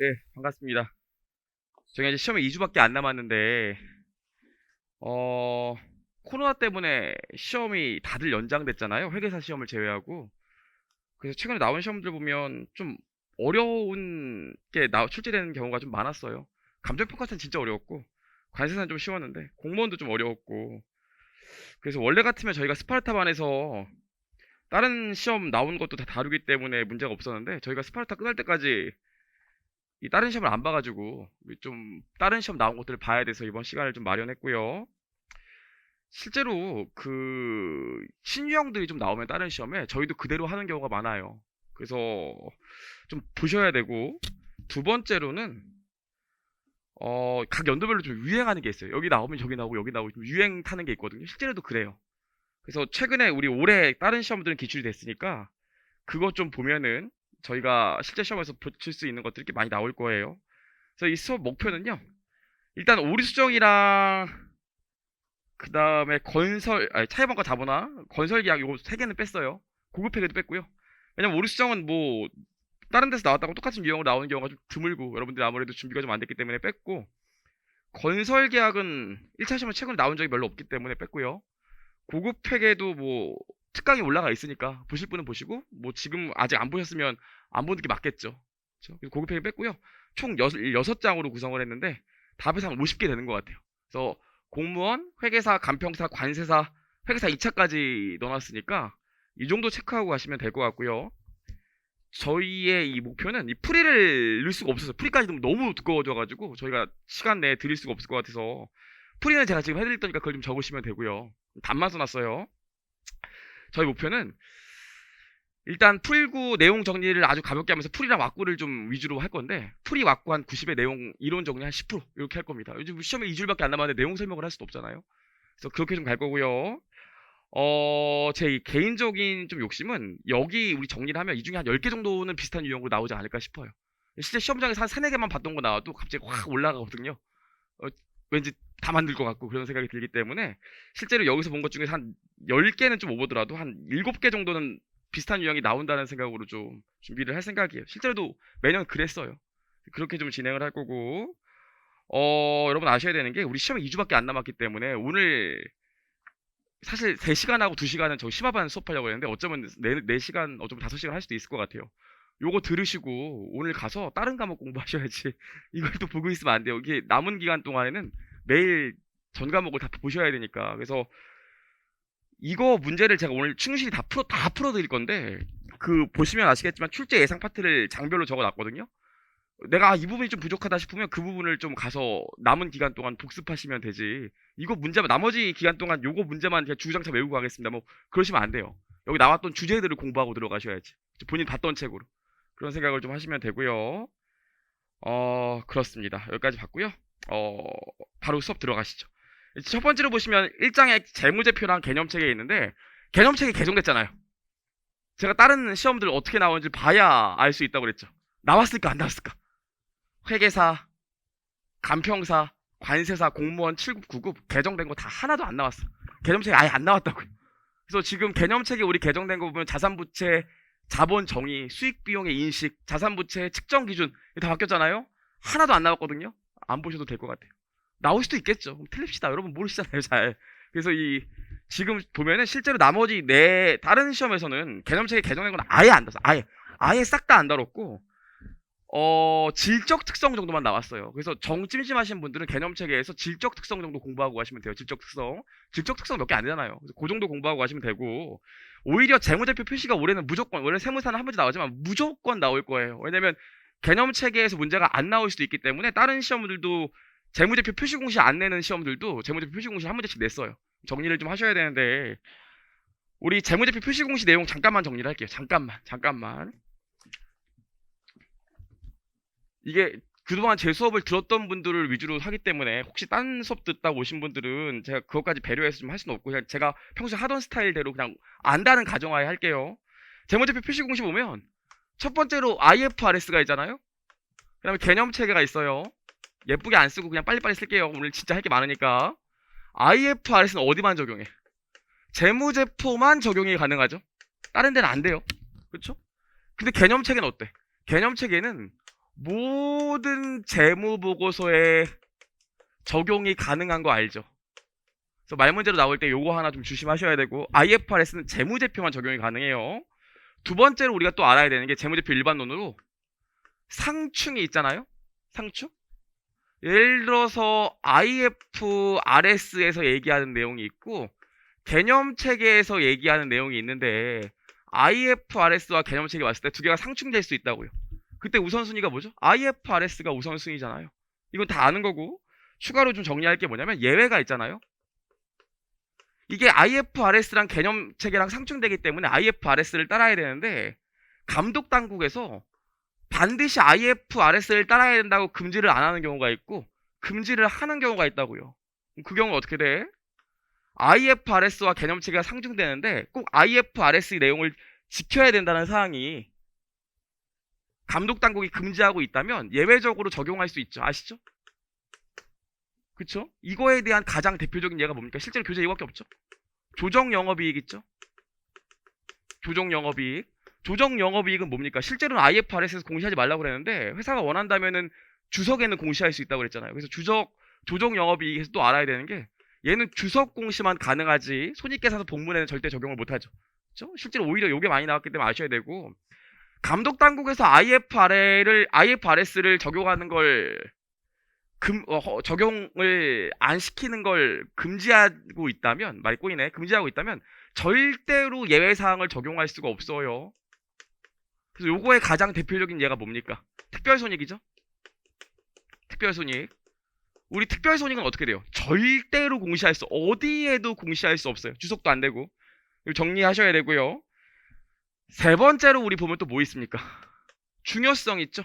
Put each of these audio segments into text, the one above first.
네, 반갑습니다. 저희가 이제 시험이 2주밖에 안 남았는데, 코로나 때문에 시험이 다들 연장됐잖아요. 회계사 시험을 제외하고. 그래서 최근에 나온 시험들 보면 좀 어려운 게 출제되는 경우가 좀 많았어요. 감정평가는 진짜 어려웠고, 관세사는 좀 쉬웠는데, 공무원도 좀 어려웠고. 그래서 원래 같으면 저희가 스파르타반에서 다른 시험 나온 것도 다 다루기 때문에 문제가 없었는데, 저희가 스파르타 끝날 때까지 이 다른 시험을 안 봐가지고 좀 다른 시험 나온 것들을 봐야 돼서 이번 시간을 좀 마련했고요. 실제로 그 신유형들이 좀 나오면 다른 시험에 저희도 그대로 하는 경우가 많아요. 그래서 좀 보셔야 되고, 두 번째로는 각 연도별로 좀 유행하는 게 있어요. 여기 나오면 저기 나오고 여기 나오고 좀 유행 타는 게 있거든요. 실제로도 그래요. 그래서 최근에 우리 올해 다른 시험들은 기출이 됐으니까 그것 좀 보면은 저희가 실제 시험에서 붙일 수 있는 것들이 이렇게 많이 나올 거예요. 그래서 이 수업 목표는요, 일단 오리 수정이랑 그 다음에 차이반과 다문화, 건설 계약 요거 세 개는 뺐어요. 고급 회계도 뺐고요. 왜냐면 오리 수정은 뭐 다른 데서 나왔다고 똑같은 유형으로 나오는 경우가 좀 드물고 여러분들이 아무래도 준비가 좀 안 됐기 때문에 뺐고, 건설 계약은 1차 시험에 최근에 나온 적이 별로 없기 때문에 뺐고요. 고급 회계도 뭐 특강이 올라가 있으니까 보실 분은 보시고, 뭐 지금 아직 안 보셨으면 안 보는 게 맞겠죠. 그렇죠? 그래서 고급 회계 뺐고요. 총 6장으로 구성을 했는데 답이 한 50개 되는 것 같아요. 그래서 공무원, 회계사, 간평사, 관세사, 회계사 2차까지 넣어놨으니까 이 정도 체크하고 가시면 될 것 같고요. 저희의 이 목표는 이 풀이를 넣을 수가 없어서, 풀이까지 너무 두꺼워져가지고 저희가 시간 내에 드릴 수가 없을 것 같아서 풀이는 제가 지금 해드릴 테니까 그걸 좀 적으시면 되고요. 답만 써놨어요. 저희 목표는 일단 풀구 내용 정리를 아주 가볍게 하면서 풀이랑 왁구를 좀 위주로 할 건데, 풀이 왁구 한 90에 내용 이론 정리 한 10% 이렇게 할 겁니다. 요즘 시험에 2주일밖에 안 남았는데 내용 설명을 할 수도 없잖아요. 그래서 그렇게 좀 갈 거고요. 제 개인적인 좀 욕심은 여기 우리 정리를 하면 이 중에 한 10개 정도는 비슷한 유형으로 나오지 않을까 싶어요. 실제 시험장에서 한 3, 4개만 봤던 거 나와도 갑자기 확 올라가거든요. 어, 왠지 다 만들 것 같고 그런 생각이 들기 때문에 실제로 여기서 본 것 중에서 한 10개는 좀 오버더라도 한 7개 정도는 비슷한 유형이 나온다는 생각으로 좀 준비를 할 생각이에요. 실제로도 매년 그랬어요. 그렇게 좀 진행을 할 거고, 여러분 아셔야 되는 게 우리 시험이 2주밖에 안 남았기 때문에 오늘 사실 3시간하고 2시간은 저 심화반 수업하려고 했는데 어쩌면 4시간, 어쩌면 5시간 할 수도 있을 것 같아요. 요거 들으시고 오늘 가서 다른 과목 공부하셔야지 이걸 또 보고 있으면 안 돼요. 이게 남은 기간 동안에는 매일 전 과목을 다 보셔야 되니까. 그래서 이거 문제를 제가 오늘 충실히 다 풀어드릴 건데, 그 보시면 아시겠지만 출제 예상 파트를 장별로 적어놨거든요. 내가 이 부분이 좀 부족하다 싶으면 그 부분을 좀 가서 남은 기간 동안 복습하시면 되지. 이거 문제만 나머지 기간 동안 요거 문제만 그냥 주구장창 외우고 가겠습니다. 뭐 그러시면 안 돼요. 여기 나왔던 주제들을 공부하고 들어가셔야지. 본인 봤던 책으로. 그런 생각을 좀 하시면 되고요. 그렇습니다. 여기까지 봤고요. 어, 바로 수업 들어가시죠. 첫 번째로 보시면 1장에 재무제표랑 개념책이 있는데, 개념책이 개정됐잖아요. 제가 다른 시험들 어떻게 나오는지 봐야 알 수 있다고 그랬죠. 나왔을까 안 나왔을까? 회계사, 간평사, 관세사, 공무원 7급, 9급 개정된 거 다 하나도 안 나왔어. 개념책이 아예 안 나왔다고요. 그래서 지금 개념책에 우리 개정된 거 보면 자산부채, 자본 정의, 수익 비용의 인식, 자산부채 측정 기준 다 바뀌었잖아요. 하나도 안 나왔거든요. 안 보셔도 될 것 같아요. 나올 수도 있겠죠. 그럼 틀립시다. 여러분 모르시잖아요, 잘. 그래서 지금 보면은 실제로 나머지 다른 시험에서는 개념책에 개정된 건 아예 안 나왔어. 아예 싹 다 안 다뤘고, 질적 특성 정도만 나왔어요. 그래서 찜찜하신 분들은 개념체계에서 질적 특성 정도 공부하고 가시면 돼요. 질적 특성 몇 개 안 되잖아요. 그래서 그 정도 공부하고 가시면 되고, 오히려 재무제표 표시가 올해는 무조건, 원래 세무사는 한 문제 나오지만 무조건 나올 거예요. 왜냐면 개념체계에서 문제가 안 나올 수도 있기 때문에, 다른 시험들도 재무제표 표시 공시 안 내는 시험들도 재무제표 표시 공시 한 문제씩 냈어요. 정리를 좀 하셔야 되는데, 우리 재무제표 표시 공시 내용 잠깐만 정리를 할게요. 잠깐만. 이게 그동안 제 수업을 들었던 분들을 위주로 하기 때문에 혹시 딴 수업 듣다 오신 분들은 제가 그것까지 배려해서 좀 할 수는 없고, 그냥 제가 평소에 하던 스타일대로 그냥 안다는 가정하에 할게요. 재무제표 표시 공시 보면 첫 번째로 IFRS가 있잖아요. 그 다음에 개념 체계가 있어요. 예쁘게 안 쓰고 그냥 빨리빨리 쓸게요. 오늘 진짜 할 게 많으니까. IFRS는 어디만 적용해? 재무제표만 적용이 가능하죠. 다른 데는 안 돼요. 그렇죠? 근데 개념 체계는 어때? 개념 체계는 모든 재무보고서에 적용이 가능한 거 알죠? 그래서 말문제로 나올 때 요거 하나 좀 조심하셔야 되고, IFRS는 재무제표만 적용이 가능해요. 두 번째로 우리가 또 알아야 되는 게 재무제표 일반론으로 상충이 있잖아요. 상충? 예를 들어서 IFRS에서 얘기하는 내용이 있고 개념체계에서 얘기하는 내용이 있는데, IFRS와 개념체계 봤을 때 두 개가 상충될 수 있다고요. 그때 우선순위가 뭐죠? IFRS가 우선순위잖아요. 이건 다 아는 거고, 추가로 좀 정리할 게 뭐냐면 예외가 있잖아요. 이게 IFRS랑 개념체계랑 상충되기 때문에 IFRS를 따라야 되는데, 감독당국에서 반드시 IFRS를 따라야 된다고 금지를 안 하는 경우가 있고 금지를 하는 경우가 있다고요. 그 경우는 어떻게 돼? IFRS와 개념체계가 상충되는데 꼭 IFRS 내용을 지켜야 된다는 사항이 감독당국이 금지하고 있다면 예외적으로 적용할 수 있죠. 아시죠? 그쵸? 이거에 대한 가장 대표적인 예가 뭡니까? 실제로 교재 이거밖에 없죠. 조정영업이익 있죠? 조정영업이익. 조정영업이익은 뭡니까? 실제로는 IFRS에서 공시하지 말라고 그랬는데 회사가 원한다면은 주석에는 공시할 수 있다고 그랬잖아요. 그래서 조정영업이익에서 또 알아야 되는 게 얘는 주석 공시만 가능하지 손익계산서 본문에는 절대 적용을 못하죠. 그렇죠? 실제로 오히려 이게 많이 나왔기 때문에 아셔야 되고, 감독당국에서 IFRS를 적용하는 걸 적용을 안 시키는 걸 금지하고 있다면, 말이 꼬이네. 금지하고 있다면 절대로 예외사항을 적용할 수가 없어요. 그래서 요거의 가장 대표적인 예가 뭡니까? 특별손익이죠? 특별손익. 우리 특별손익은 어떻게 돼요? 절대로 어디에도 공시할 수 없어요. 주석도 안 되고. 이거 정리하셔야 되고요. 세 번째로 우리 보면 또 뭐 있습니까? 중요성 있죠?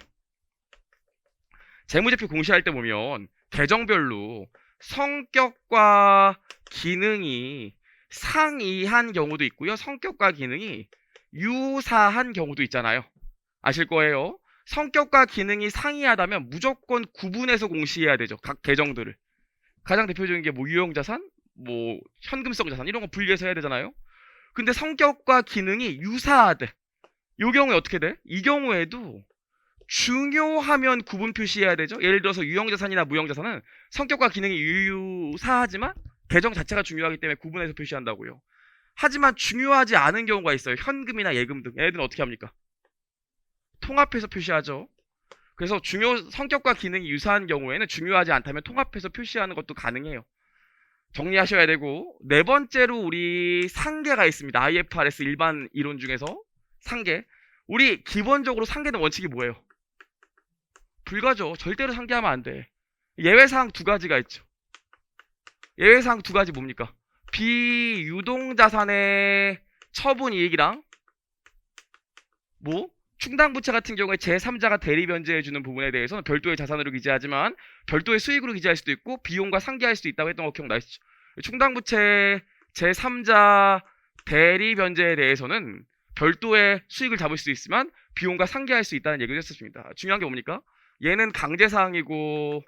재무제표 공시할 때 보면 계정별로 성격과 기능이 상이한 경우도 있고요. 성격과 기능이 유사한 경우도 있잖아요. 아실 거예요. 성격과 기능이 상이하다면 무조건 구분해서 공시해야 되죠. 각 계정들을. 가장 대표적인 게 뭐 유형자산, 뭐 현금성 자산 이런 거 분리해서 해야 되잖아요. 근데 성격과 기능이 유사하대. 이 경우에 어떻게 돼? 이 경우에도 중요하면 구분 표시해야 되죠. 예를 들어서 유형자산이나 무형자산은 성격과 기능이 유사하지만 계정 자체가 중요하기 때문에 구분해서 표시한다고요. 하지만 중요하지 않은 경우가 있어요. 현금이나 예금 등. 얘네들은 어떻게 합니까? 통합해서 표시하죠. 그래서 성격과 기능이 유사한 경우에는 중요하지 않다면 통합해서 표시하는 것도 가능해요. 정리하셔야 되고, 네 번째로 우리 상계가 있습니다. IFRS 일반 이론 중에서 상계. 우리 기본적으로 상계는 원칙이 뭐예요? 불가죠. 절대로 상계하면 안 돼. 예외사항 두 가지가 있죠. 예외사항 두 가지 뭡니까? 비유동자산의 처분이익이랑 뭐 충당부채 같은 경우에 제3자가 대리변제해주는 부분에 대해서는 별도의 자산으로 기재하지만 별도의 수익으로 기재할 수도 있고 비용과 상계할 수도 있다고 했던 거 기억나시죠? 충당부채 제3자 대리변제에 대해서는 별도의 수익을 잡을 수 있지만 비용과 상계할 수 있다는 얘기를 했었습니다. 중요한 게 뭡니까? 얘는 강제사항이고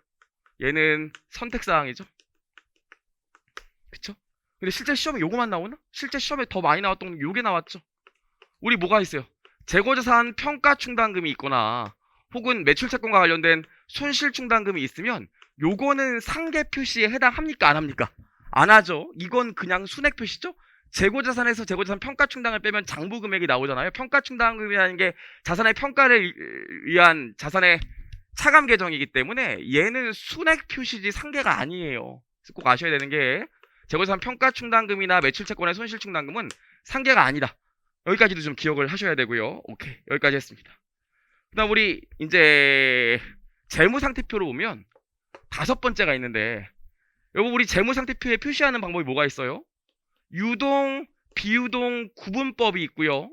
얘는 선택사항이죠. 그쵸? 근데 실제 시험에 요거만 나오나? 실제 시험에 더 많이 나왔던 건 요게 나왔죠. 우리 뭐가 있어요? 재고자산 평가충당금이 있거나 혹은 매출채권과 관련된 손실충당금이 있으면 요거는 상계 표시에 해당합니까? 안 합니까? 안 하죠. 이건 그냥 순액 표시죠. 재고자산에서 재고자산 평가충당을 빼면 장부금액이 나오잖아요. 평가충당금이라는 게 자산의 평가를 위한 자산의 차감 계정이기 때문에 얘는 순액 표시지 상계가 아니에요. 그래서 꼭 아셔야 되는 게 재고자산 평가충당금이나 매출채권의 손실충당금은 상계가 아니다. 여기까지도 좀 기억을 하셔야 되고요. 오케이, 여기까지 했습니다. 그다음 우리 이제 재무상태표로 보면 다섯 번째가 있는데, 여기 우리 재무상태표에 표시하는 방법이 뭐가 있어요? 유동, 비유동 구분법이 있고요.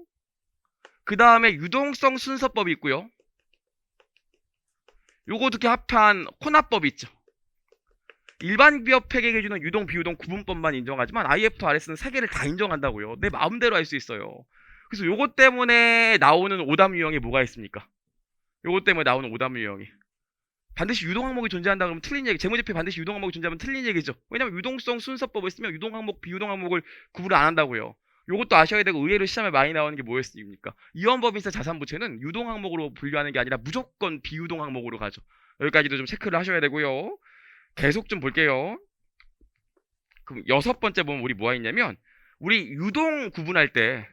그 다음에 유동성 순서법이 있고요. 요거 두 개 합한 혼합법이 있죠. 일반 기업 회계 기준은 유동, 비유동 구분법만 인정하지만 IFRS는 세 개를 다 인정한다고요. 내 마음대로 할 수 있어요. 그래서 요것 때문에 나오는 오답 유형이 뭐가 있습니까? 요것 때문에 나오는 오답 유형이 반드시 유동 항목이 존재한다 그러면 틀린 얘기. 재무제표에 반드시 유동 항목이 존재하면 틀린 얘기죠. 왜냐면 유동성 순서법을 쓰면 유동 항목, 비유동 항목을 구분을 안 한다고요. 요것도 아셔야 되고 의외로 시험에 많이 나오는 게 뭐였습니까? 이원법인세 자산부채는 유동 항목으로 분류하는 게 아니라 무조건 비유동 항목으로 가죠. 여기까지도 좀 체크를 하셔야 되고요. 계속 좀 볼게요. 그럼 여섯 번째 보면 우리 뭐가 있냐면 우리 유동 구분할 때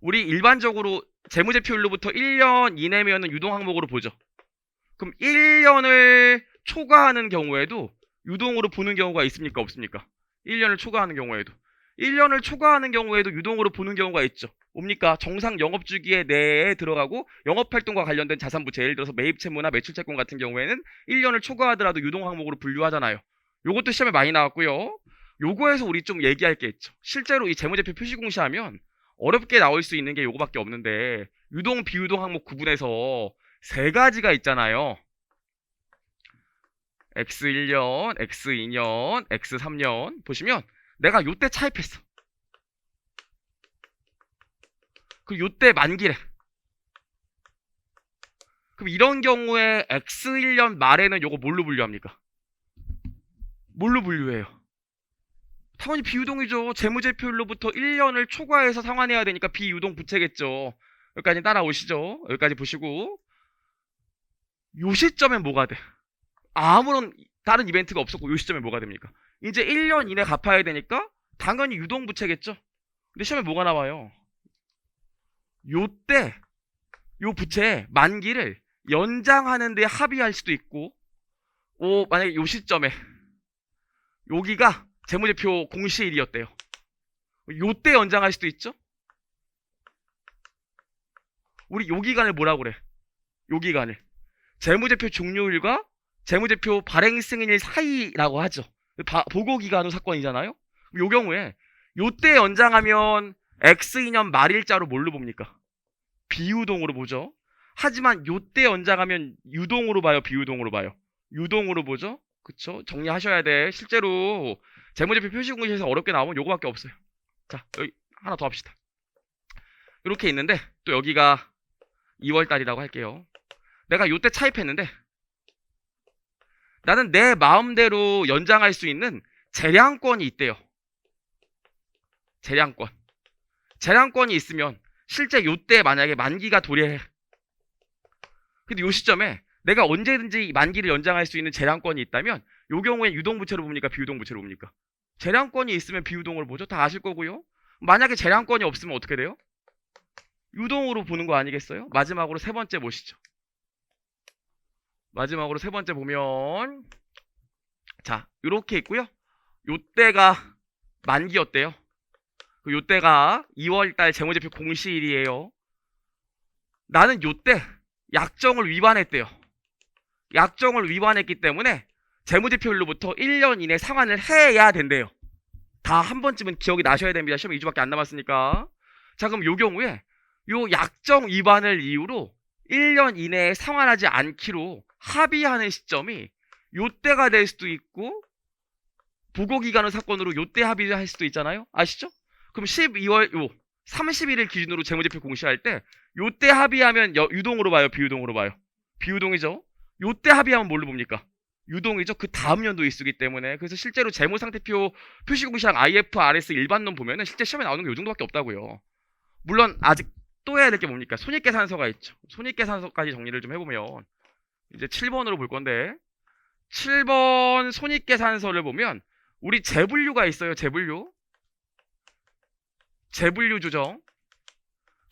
우리 일반적으로 재무제표율로부터 1년 이내면은 유동 항목으로 보죠. 그럼 1년을 초과하는 경우에도 유동으로 보는 경우가 있습니까? 없습니까? 1년을 초과하는 경우에도. 1년을 초과하는 경우에도 유동으로 보는 경우가 있죠. 뭡니까? 정상 영업주기에 내에 들어가고 영업활동과 관련된 자산부채, 예를 들어서 매입채무나 매출채권 같은 경우에는 1년을 초과하더라도 유동 항목으로 분류하잖아요. 요것도 시험에 많이 나왔고요. 요거에서 우리 좀 얘기할 게 있죠. 실제로 이 재무제표 표시 공시하면 어렵게 나올 수 있는 게 요거밖에 없는데 유동, 비유동 항목 구분해서 세 가지가 있잖아요. X1년, X2년, X3년 보시면 내가 요때 차입했어. 그럼 요때 만기래. 그럼 이런 경우에 X1년 말에는 요거 뭘로 분류합니까? 뭘로 분류해요? 당연히 비유동이죠. 재무제표율로부터 1년을 초과해서 상환해야 되니까 비유동 부채겠죠. 여기까지 따라오시죠. 여기까지 보시고 요 시점에 뭐가 돼? 아무런 다른 이벤트가 없었고 요 시점에 뭐가 됩니까? 이제 1년 이내 갚아야 되니까 당연히 유동부채겠죠. 근데 시험에 뭐가 나와요? 요때 요 부채 만기를 연장하는 데 합의할 수도 있고 만약에 요 시점에 여기가 재무제표 공시일이었대요. 요때 연장할 수도 있죠. 우리 요 기간을 뭐라고 그래? 요 기간을 재무제표 종료일과 재무제표 발행 승인일 사이라고 하죠. 보고기간후 사건이잖아요. 요 경우에 요때 연장하면 X2년 말일자로 뭘로 봅니까? 비유동으로 보죠. 하지만 요때 연장하면 유동으로 봐요, 비유동으로 봐요? 유동으로 보죠. 그쵸? 정리하셔야 돼. 실제로 재무제표 표시공시에서 어렵게 나오면 요거밖에 없어요. 자, 여기 하나 더 합시다. 이렇게 있는데 또 여기가 2월달이라고 할게요. 내가 요때 차입했는데 나는 내 마음대로 연장할 수 있는 재량권이 있대요. 재량권. 재량권이 있으면 실제 요때 만약에 만기가 도래해. 근데 요 시점에 내가 언제든지 만기를 연장할 수 있는 재량권이 있다면 요 경우에 유동부채로 봅니까? 비유동부채로 봅니까? 재량권이 있으면 비유동으로 보죠. 다 아실 거고요. 만약에 재량권이 없으면 어떻게 돼요? 유동으로 보는 거 아니겠어요? 마지막으로 세 번째 보시죠. 마지막으로 세 번째 보면 자, 요렇게 있고요. 요때가 만기였대요. 요때가 2월달 재무제표 공시일이에요. 나는 요때 약정을 위반했대요. 약정을 위반했기 때문에 재무제표율로부터 1년 이내 상환을 해야 된대요. 다 한 번쯤은 기억이 나셔야 됩니다. 시험 2주밖에 안 남았으니까. 자, 그럼 요 경우에 요 약정 위반을 이유로 1년 이내에 상환하지 않기로 합의하는 시점이 요때가 될 수도 있고 보고기간후 사건으로 요때 합의할 수도 있잖아요. 아시죠? 그럼 12월 30일을 기준으로 재무제표 공시할 때 요때 합의하면 유동으로 봐요, 비유동으로 봐요? 비유동이죠. 요때 합의하면 뭘로 봅니까? 유동이죠. 그 다음 연도 일수기 때문에. 그래서 실제로 재무상태표 표시공시랑 IFRS 일반론 보면은 실제 시험에 나오는 게 요 정도밖에 없다고요. 물론 아직 또 해야 될 게 뭡니까? 손익계산서가 있죠. 손익계산서까지 정리를 좀 해보면 이제 7번으로 볼 건데 7번 손익계산서를 보면 우리 재분류가 있어요. 재분류 조정.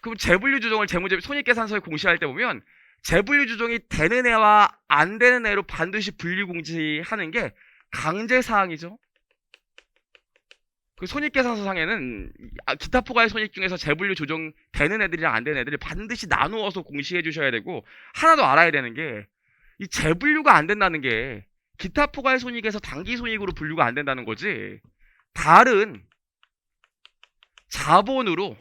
그럼 재분류 조정을 손익계산서에 공시할 때 보면 재분류 조정이 되는 애와 안 되는 애로 반드시 분류 공시하는 게 강제사항이죠. 그 손익계산서상에는 기타 포괄 손익 중에서 재분류 조정 되는 애들이랑 안 되는 애들을 반드시 나누어서 공시해 주셔야 되고 하나 더 알아야 되는 게 이 재분류가 안 된다는 게 기타 포괄 손익에서 당기 손익으로 분류가 안 된다는 거지 다른 자본으로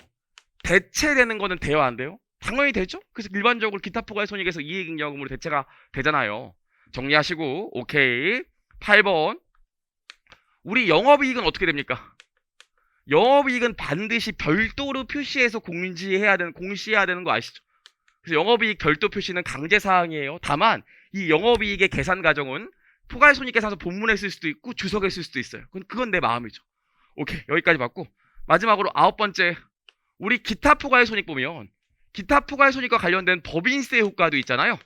대체되는 거는 돼요, 안 돼요? 당연히 되죠? 그래서 일반적으로 기타 포괄 손익에서 이익잉여금으로 대체가 되잖아요. 정리하시고 오케이. 8번 우리 영업이익은 어떻게 됩니까? 영업이익은 반드시 별도로 표시해서 공시해야 되는 거 아시죠? 그래서 영업이익 별도 표시는 강제사항이에요. 다만 이 영업이익의 계산 과정은 포괄손익계산서 본문에 쓸 수도 있고 주석에 쓸 수도 있어요. 그건 내 마음이죠. 오케이, 여기까지 봤고 마지막으로 9번째, 우리 기타 포괄 손익 보면 기타 포괄 손익과 관련된 법인세 효과도 있잖아요.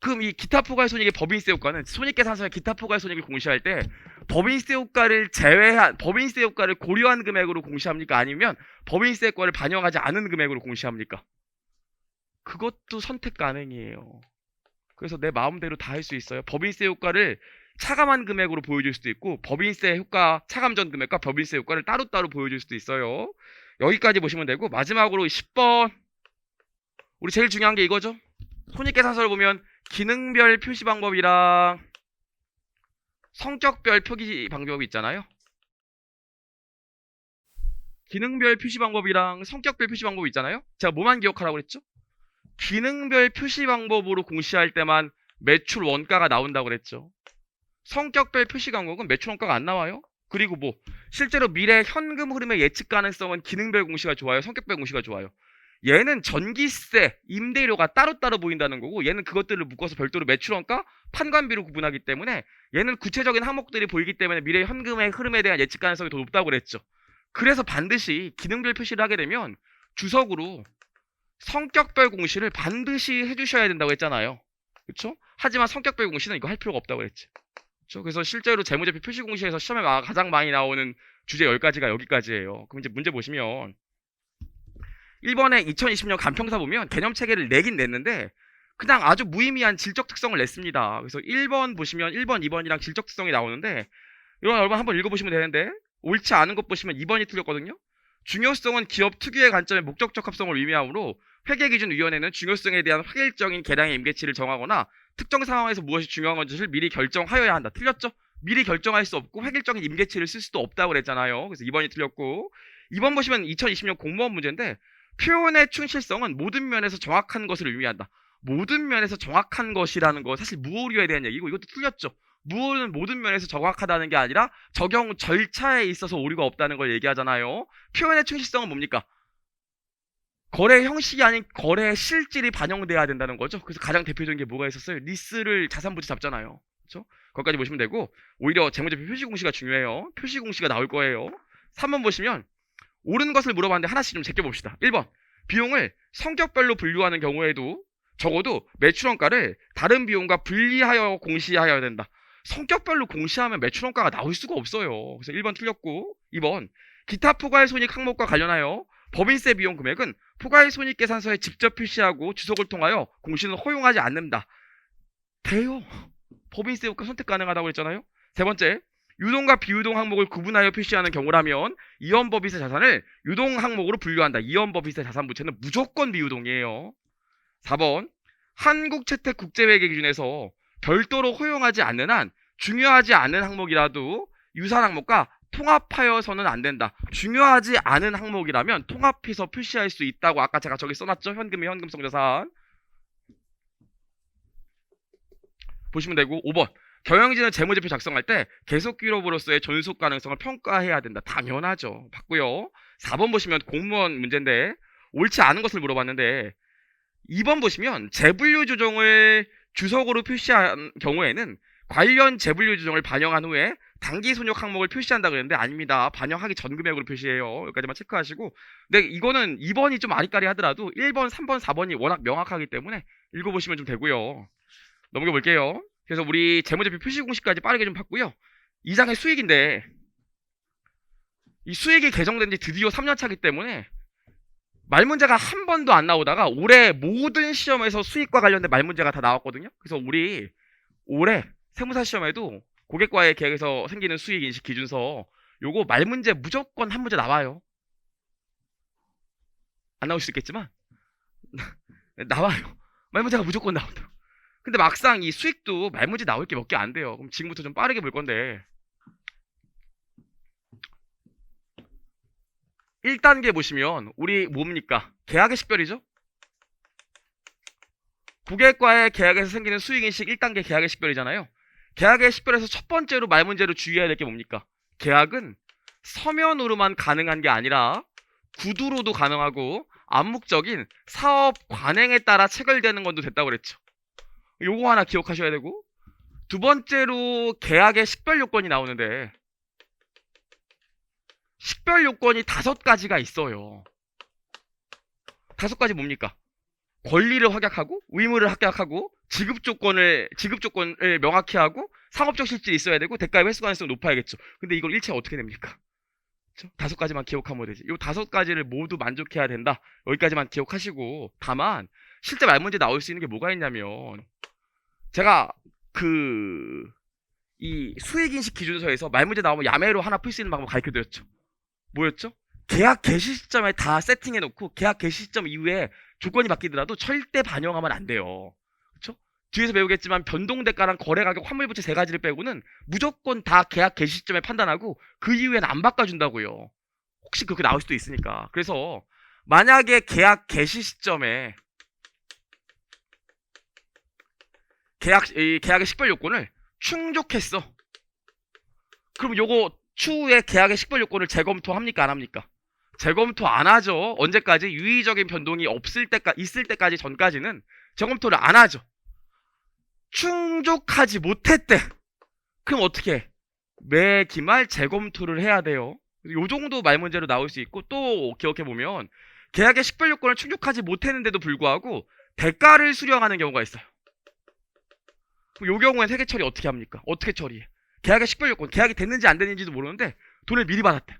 그럼 이 기타 포괄 손익의 법인세 효과는 손익계산서에 기타 포괄 손익을 공시할 때 법인세 효과를 제외한, 법인세 효과를 고려한 금액으로 공시합니까? 아니면 법인세 효과를 반영하지 않은 금액으로 공시합니까? 그것도 선택 가능이에요. 그래서 내 마음대로 다 할 수 있어요. 법인세 효과를 차감한 금액으로 보여줄 수도 있고, 법인세 효과 차감 전 금액과 법인세 효과를 따로따로 보여줄 수도 있어요. 여기까지 보시면 되고, 마지막으로 10번, 우리 제일 중요한 게 이거죠. 손익계산서를 보면 기능별 표시 방법이랑 성격별 표기 방법이 있잖아요. 기능별 표시 방법이랑 성격별 표시 방법이 있잖아요. 제가 뭐만 기억하라고 그랬죠? 기능별 표시 방법으로 공시할 때만 매출 원가가 나온다고 그랬죠. 성격별 표시 방법은 매출 원가가 안 나와요. 그리고 뭐 실제로 미래 현금 흐름의 예측 가능성은 기능별 공시가 좋아요, 성격별 공시가 좋아요. 얘는 전기세, 임대료가 따로따로 보인다는 거고, 얘는 그것들을 묶어서 별도로 매출원가, 판관비로 구분하기 때문에 얘는 구체적인 항목들이 보이기 때문에 미래 현금의 흐름에 대한 예측 가능성이 더 높다고 그랬죠. 그래서 반드시 기능별 표시를 하게 되면 주석으로 성격별 공시를 반드시 해주셔야 된다고 했잖아요. 그렇죠? 하지만 성격별 공시는 이거 할 필요가 없다고 그랬죠. 그렇죠? 그래서 실제로 재무제표 표시 공시에서 시험에 가장 많이 나오는 주제 10가지가 여기까지예요. 그럼 이제 문제 보시면 1번에 2020년 간평사 보면 개념 체계를 내긴 냈는데 그냥 아주 무의미한 질적 특성을 냈습니다. 그래서 1번 보시면 1번, 2번이랑 질적 특성이 나오는데 이건 여러분 한번 읽어보시면 되는데 옳지 않은 것 보시면 2번이 틀렸거든요. 중요성은 기업 특유의 관점의 목적적 합성을 의미하므로 회계기준위원회는 중요성에 대한 확일적인 계량의 임계치를 정하거나 특정 상황에서 무엇이 중요한 건지를 미리 결정하여야 한다. 틀렸죠? 미리 결정할 수 없고 획일적인 임계치를 쓸 수도 없다고 그랬잖아요. 그래서 2번이 틀렸고, 2번 보시면 2020년 공무원 문제인데 표현의 충실성은 모든 면에서 정확한 것을 의미한다. 모든 면에서 정확한 것이라는 거 사실 무오류에 대한 얘기고, 이것도 틀렸죠. 무오류는 모든 면에서 정확하다는 게 아니라 적용 절차에 있어서 오류가 없다는 걸 얘기하잖아요. 표현의 충실성은 뭡니까? 거래 형식이 아닌 거래 실질이 반영돼야 된다는 거죠. 그래서 가장 대표적인 게 뭐가 있었어요? 리스를 자산부지 잡잖아요. 그렇죠? 거기까지 보시면 되고, 오히려 재무제표 표시 공시가 중요해요. 표시 공시가 나올 거예요. 3번 보시면 옳은 것을 물어봤는데 하나씩 좀 제껴봅시다. 1번, 비용을 성격별로 분류하는 경우에도 적어도 매출원가를 다른 비용과 분리하여 공시하여야 된다. 성격별로 공시하면 매출원가가 나올 수가 없어요. 그래서 1번 틀렸고, 2번, 기타 포괄손익 항목과 관련하여 법인세 비용 금액은 포괄손익계산서에 직접 표시하고 주석을 통하여 공시는 허용하지 않는다. 돼요. 법인세 효과 선택 가능하다고 했잖아요. 세 번째, 유동과 비유동 항목을 구분하여 표시하는 경우라면 이연법인세 자산을 유동 항목으로 분류한다. 이연법인세 자산 부채는 무조건 비유동이에요. 4번, 한국채택국제회계 기준에서 별도로 허용하지 않는 한 중요하지 않은 항목이라도 유산 항목과 통합하여서는 안 된다. 중요하지 않은 항목이라면 통합해서 표시할 수 있다고 아까 제가 저기 써놨죠? 현금의 현금성 자산. 보시면 되고, 5번, 경영진은 재무제표 작성할 때 계속기록으로서의 존속 가능성을 평가해야 된다. 당연하죠. 봤고요. 4번 보시면 공무원 문제인데 옳지 않은 것을 물어봤는데, 2번 보시면 재분류 조정을 주석으로 표시한 경우에는 관련 재분류 조정을 반영한 후에 단기 손익 항목을 표시한다 그랬는데 아닙니다. 반영하기 전 금액으로 표시해요. 여기까지만 체크하시고, 근데 이거는 2번이 좀 아리까리 하더라도 1번, 3번, 4번이 워낙 명확하기 때문에 읽어보시면 좀 되고요. 넘겨 볼게요. 그래서 우리 재무제표 표시 공식까지 빠르게 좀 봤고요. 2장의 수익인데 이 수익이 개정된 지 드디어 3년 차기 때문에 말문제가 한 번도 안 나오다가 올해 모든 시험에서 수익과 관련된 말문제가 다 나왔거든요. 그래서 우리 올해 세무사 시험에도 고객과의 계약에서 생기는 수익 인식 기준서 요거 말문제 무조건 한 문제 나와요. 안 나올 수 있겠지만 나와요. 말문제가 무조건 나온다. 근데 막상 이 수익도 말문제 나올 게 몇 개 안 돼요. 그럼 지금부터 좀 빠르게 볼 건데, 1단계 보시면 우리 뭡니까? 계약의 식별이죠? 고객과의 계약에서 생기는 수익인식 1단계 계약의 식별이잖아요. 계약의 식별에서 첫 번째로 말문제로 주의해야 될 게 뭡니까? 계약은 서면으로만 가능한 게 아니라 구두로도 가능하고 암묵적인 사업 관행에 따라 체결되는 건도 됐다고 그랬죠. 요거 하나 기억하셔야 되고, 두 번째로 계약의 식별 요건이 나오는데 식별 요건이 5가지가 있어요. 5가지 뭡니까? 권리를 확약하고, 의무를 확약하고, 지급 조건을 명확히 하고, 상업적 실질이 있어야 되고, 대가의 회수 가능성이 높아야겠죠. 근데 이걸 일체 어떻게 됩니까? 그쵸? 5가지만 기억하면 되지. 이 5가지를 모두 만족해야 된다. 여기까지만 기억하시고, 다만, 실제 말 문제 나올 수 있는 게 뭐가 있냐면, 제가 이 수익인식 기준서에서 말 문제 나오면 야매로 하나 풀 수 있는 방법 가르쳐 드렸죠. 뭐였죠? 계약 개시 시점에 다 세팅해 놓고 계약 개시 시점 이후에 조건이 바뀌더라도 절대 반영하면 안 돼요. 그쵸? 뒤에서 배우겠지만 변동대가랑 거래가격, 환물부채 3가지를 빼고는 무조건 다 계약 개시 시점에 판단하고 그 이후에는 안 바꿔준다고요. 혹시 그렇게 나올 수도 있으니까. 그래서 만약에 계약 개시 시점에 계약의 식별 요건을 충족했어. 그럼 요거 추후에 계약의 식별 요건을 재검토합니까? 안 합니까? 재검토 안 하죠. 언제까지? 유의적인 변동이 있을 때까지 전까지는 재검토를 안 하죠. 충족하지 못했대. 그럼 어떻게 해? 매 기말 재검토를 해야 돼요. 요 정도 말 문제로 나올 수 있고, 또 기억해보면 계약의 식별 요건을 충족하지 못했는데도 불구하고 대가를 수령하는 경우가 있어요. 요 경우엔 회계 처리 어떻게 합니까? 어떻게 처리해? 계약의 식별 요건, 계약이 됐는지 안 됐는지도 모르는데 돈을 미리 받았대.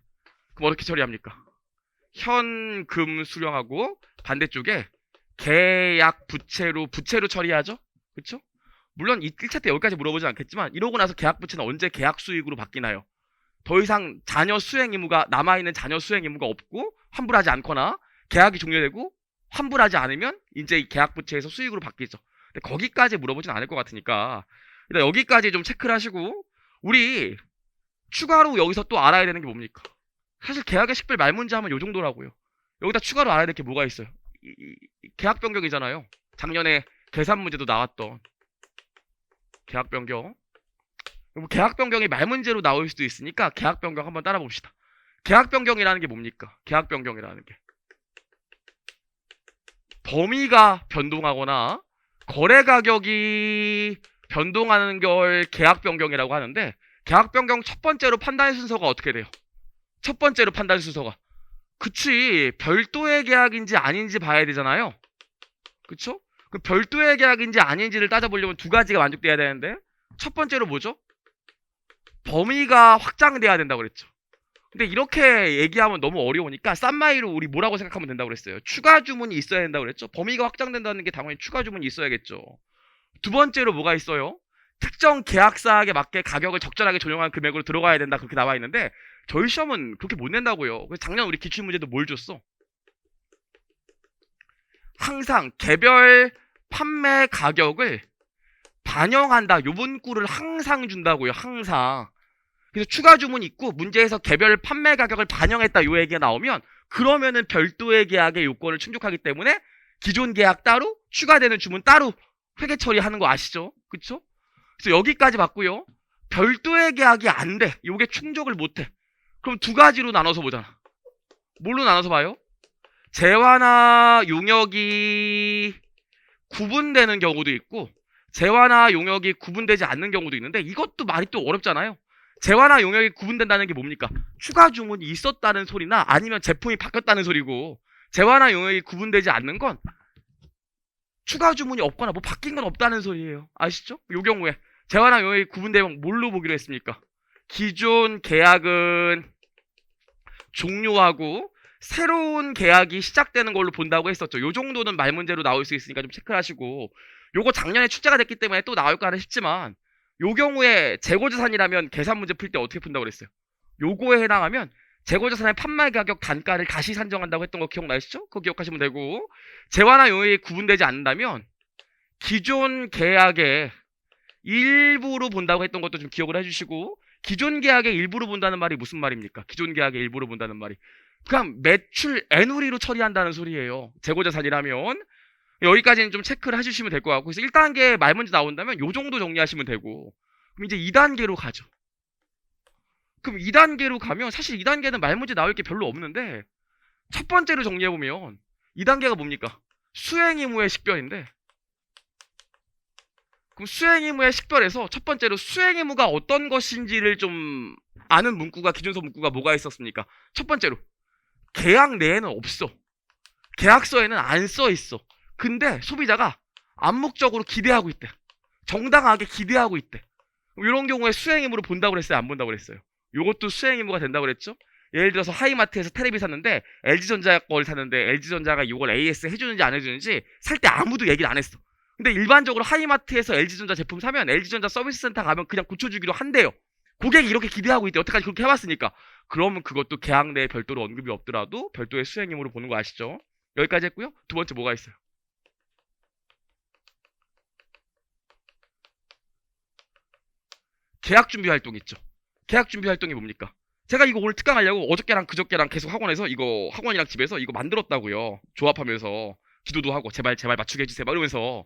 그럼 어떻게 처리합니까? 현금 수령하고 반대쪽에 계약 부채로 처리하죠? 그쵸? 물론 1차 때 여기까지 물어보진 않겠지만 이러고 나서 계약 부채는 언제 계약 수익으로 바뀌나요? 더 이상 남아있는 자녀 수행 의무가 없고 환불하지 않거나 계약이 종료되고 환불하지 않으면 이제 이 계약 부채에서 수익으로 바뀌죠. 근데 거기까지 물어보진 않을 것 같으니까 일단 여기까지 좀 체크를 하시고, 우리 추가로 여기서 또 알아야 되는 게 뭡니까? 사실 계약의 식별 말 문제 하면 요 정도라고요. 여기다 추가로 알아야 될 게 뭐가 있어요? 계약 변경이잖아요. 작년에 계산 문제도 나왔던 계약 변경. 계약 변경이 말 문제로 나올 수도 있으니까 계약 변경 한번 따라 봅시다. 계약 변경이라는 게 뭡니까? 계약 변경이라는 게 범위가 변동하거나 거래 가격이 변동하는 걸 계약 변경이라고 하는데, 계약 변경 첫 번째로 판단 순서가 어떻게 돼요? 첫 번째로 판단 순서가, 그치, 별도의 계약인지 아닌지 봐야 되잖아요. 그쵸? 그 별도의 계약인지 아닌지를 따져보려면 2가지가 만족돼야 되는데, 첫 번째로 뭐죠? 범위가 확장돼야 된다고 그랬죠. 근데 이렇게 얘기하면 너무 어려우니까 싼마이로 우리 뭐라고 생각하면 된다고 그랬어요? 추가 주문이 있어야 된다고 그랬죠. 범위가 확장된다는 게 당연히 추가 주문이 있어야겠죠. 두 번째로 뭐가 있어요? 특정 계약사항에 맞게 가격을 적절하게 조정한 금액으로 들어가야 된다, 그렇게 나와 있는데 저희 시험은 그렇게 못 낸다고요. 그래서 작년 우리 기출문제도 뭘 줬어? 항상 개별 판매 가격을 반영한다, 요 문구를 항상 준다고요. 항상. 그래서 추가 주문이 있고 문제에서 개별 판매 가격을 반영했다, 요 얘기가 나오면 그러면은 별도의 계약의 요건을 충족하기 때문에 기존 계약 따로, 추가되는 주문 따로 회계 처리하는 거 아시죠? 그쵸? 그래서 여기까지 봤고요. 별도의 계약이 안 돼. 요게 충족을 못 해. 그럼 2가지로 나눠서 보잖아. 뭘로 나눠서 봐요? 재화나 용역이 구분되는 경우도 있고 재화나 용역이 구분되지 않는 경우도 있는데, 이것도 말이 또 어렵잖아요. 재화나 용역이 구분된다는 게 뭡니까? 추가 주문이 있었다는 소리나 아니면 제품이 바뀌었다는 소리고, 재화나 용역이 구분되지 않는 건 추가 주문이 없거나 뭐 바뀐 건 없다는 소리예요. 아시죠? 요 경우에 재화나 용역이 구분되면 뭘로 보기로 했습니까? 기존 계약은 종료하고 새로운 계약이 시작되는 걸로 본다고 했었죠. 요 정도는 말 문제로 나올 수 있으니까 좀 체크를 하시고, 요거 작년에 출제가 됐기 때문에 또 나올까 싶지만 요 경우에 재고자산이라면 계산 문제 풀 때 어떻게 푼다고 그랬어요? 요거에 해당하면 재고자산의 판매 가격 단가를 다시 산정한다고 했던 거 기억나시죠? 그거 기억하시면 되고, 재화나 용역이 구분되지 않는다면 기존 계약의 일부로 본다고 했던 것도 좀 기억을 해주시고, 기존 계약의 일부로 본다는 말이 무슨 말입니까? 기존 계약의 일부로 본다는 말이 그냥 매출 애누리로 처리한다는 소리예요. 재고자산이라면. 여기까지는 좀 체크를 해주시면 될 것 같고, 그래서 1단계 말 문제 나온다면 요 정도 정리하시면 되고, 그럼 이제 2단계로 가죠. 그럼 2단계로 가면 사실 2단계는 말 문제 나올 게 별로 없는데, 첫 번째로 정리해보면 2단계가 뭡니까? 수행 의무의 식별인데, 그럼 수행 의무의 식별에서 첫 번째로 수행 의무가 어떤 것인지를 좀 아는 문구가 기준서 문구가 뭐가 있었습니까? 첫 번째로 계약 내에는 없어. 계약서에는 안 써 있어. 근데 소비자가 암묵적으로 기대하고 있대. 정당하게 기대하고 있대. 이런 경우에 수행의무로 본다고 그랬어요? 안 본다고 그랬어요? 요것도 수행의무가 된다고 그랬죠? 예를 들어서 하이마트에서 테레비 샀는데 LG전자 걸 샀는데 LG전자가 이걸 AS 해주는지 안 해주는지 살 때 아무도 얘기를 안 했어. 근데 일반적으로 하이마트에서 LG전자 제품 사면 LG전자 서비스센터 가면 그냥 고쳐주기로 한대요. 고객이 이렇게 기대하고 있대. 여태까지 그렇게 해봤으니까. 그러면 그것도 계약 내에 별도로 언급이 없더라도 별도의 수행의무로 보는 거 아시죠? 여기까지 했고요. 두 번째 뭐가 있어요? 계약 준비 활동 있죠. 계약 준비 활동이 뭡니까? 제가 이거 오늘 특강 하려고 어저께랑 그저께랑 계속 학원에서 이거 학원이랑 집에서 이거 만들었다고요. 조합하면서 기도도 하고 제발 맞추게 해주세요. 막 이러면서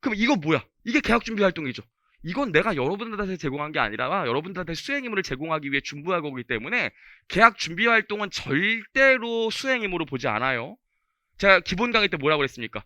그럼 이거 뭐야? 이게 계약 준비 활동이죠. 이건 내가 여러분들한테 제공한 게 아니라 여러분들한테 수행의무를 제공하기 위해 준비한 거기 때문에 계약 준비 활동은 절대로 수행의무로 보지 않아요. 제가 기본 강의 때 뭐라고 그랬습니까?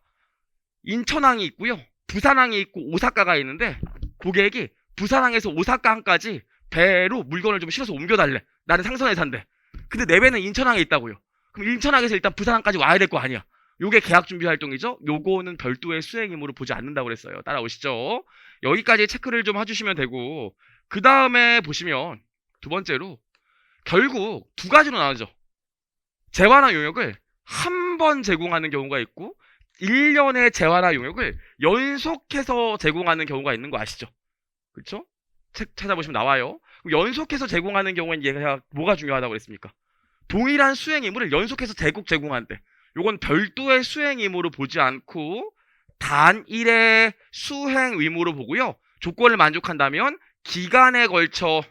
인천항이 있고요. 부산항이 있고 오사카가 있는데 고객이 부산항에서 오사카항까지 배로 물건을 좀 실어서 옮겨달래. 나는 상선에 산대. 근데 내 배는 인천항에 있다고요. 그럼 인천항에서 일단 부산항까지 와야 될 거 아니야. 요게 계약 준비 활동이죠. 요거는 별도의 수행의무로 보지 않는다고 그랬어요. 따라오시죠. 여기까지 체크를 좀 해주시면 되고 그 다음에 보시면 두 번째로 결국 두 가지로 나누죠. 재화나 용역을 한 번 제공하는 경우가 있고 1년의 재화나 용역을 연속해서 제공하는 경우가 있는 거 아시죠? 그렇죠? 책 찾아보시면 나와요. 연속해서 제공하는 경우엔 얘가 뭐가 중요하다고 그랬습니까? 동일한 수행 의무를 연속해서 제공한대. 요건 별도의 수행 의무로 보지 않고 단일의 수행 의무로 보고요. 조건을 만족한다면 기간에 걸쳐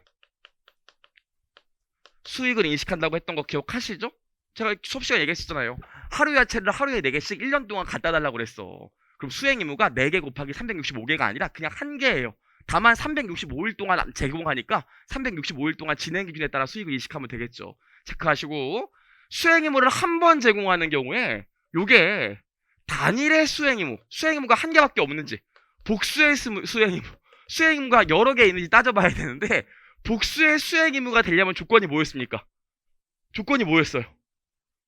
수익을 인식한다고 했던 거 기억하시죠? 제가 수업 시간에 얘기했었잖아요. 하루 야채를 하루에 4개씩 1년 동안 갖다 달라고 그랬어. 그럼 수행 의무가 4개 곱하기 365개가 아니라 그냥 1개예요. 다만 365일 동안 제공하니까 365일 동안 진행 기준에 따라 수익을 인식하면 되겠죠. 체크하시고 수행 의무를 한 번 제공하는 경우에 요게 단일의 수행 의무, 수행 의무가 한 개밖에 없는지 복수의 수행 의무, 수행 의무가 여러 개 있는지 따져봐야 되는데 복수의 수행 의무가 되려면 조건이 뭐였습니까? 조건이 뭐였어요?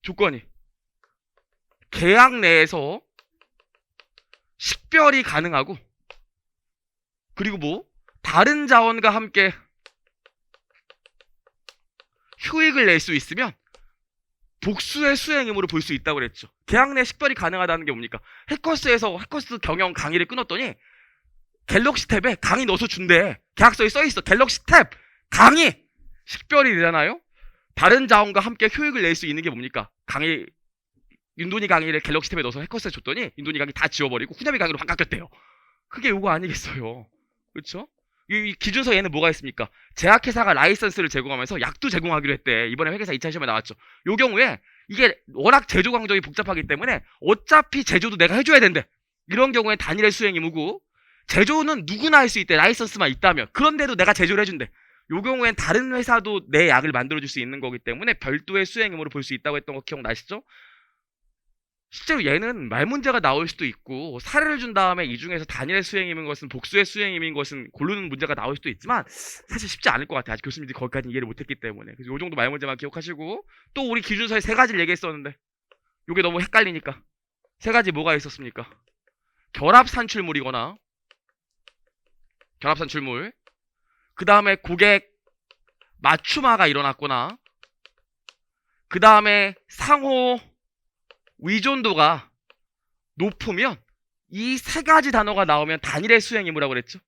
조건이 계약 내에서 식별이 가능하고 그리고 뭐 다른 자원과 함께 효익을 낼 수 있으면 복수의 수행 의무로 볼 수 있다고 그랬죠. 계약 내 식별이 가능하다는 게 뭡니까? 해커스 경영 강의를 끊었더니 갤럭시 탭에 강의 넣어서 준대. 계약서에 써있어. 갤럭시 탭 강의 식별이 되잖아요. 다른 자원과 함께 효익을 낼 수 있는 게 뭡니까? 강의 윤돈이 강의를 갤럭시 탭에 넣어서 해커스에 줬더니 윤돈이 강의 다 지워버리고 후렴이 강의로 바꿨대요. 그게 요거 아니겠어요? 그렇죠? 이 기준서 얘는 뭐가 있습니까? 제약회사가 라이선스를 제공하면서 약도 제공하기로 했대. 이번에 회계사 2차 시험에 나왔죠. 요 경우에 이게 워낙 제조 광정이 복잡하기 때문에 어차피 제조도 내가 해줘야 된대. 이런 경우에 단일의 수행 의무고 제조는 누구나 할 수 있대. 라이선스만 있다면. 그런데도 내가 제조를 해준대. 요 경우엔 다른 회사도 내 약을 만들어줄 수 있는 거기 때문에 별도의 수행 의무로 볼 수 있다고 했던 거 기억나시죠? 실제로 얘는 말 문제가 나올 수도 있고 사례를 준 다음에 이 중에서 단일의 수행임인 것은 복수의 수행임인 것은 고르는 문제가 나올 수도 있지만 사실 쉽지 않을 것 같아요. 아직 교수님들이 거기까지 이해를 못했기 때문에. 그래서 요 정도 말 문제만 기억하시고 또 우리 기준서에 3가지를 얘기했었는데 요게 너무 헷갈리니까 3가지 뭐가 있었습니까? 결합산출물이거나 결합산출물 그 다음에 고객 맞춤화가 일어났거나 그 다음에 상호 의존도가 높으면 이 3가지 단어가 나오면 단일의 수행 의무라고 그랬죠.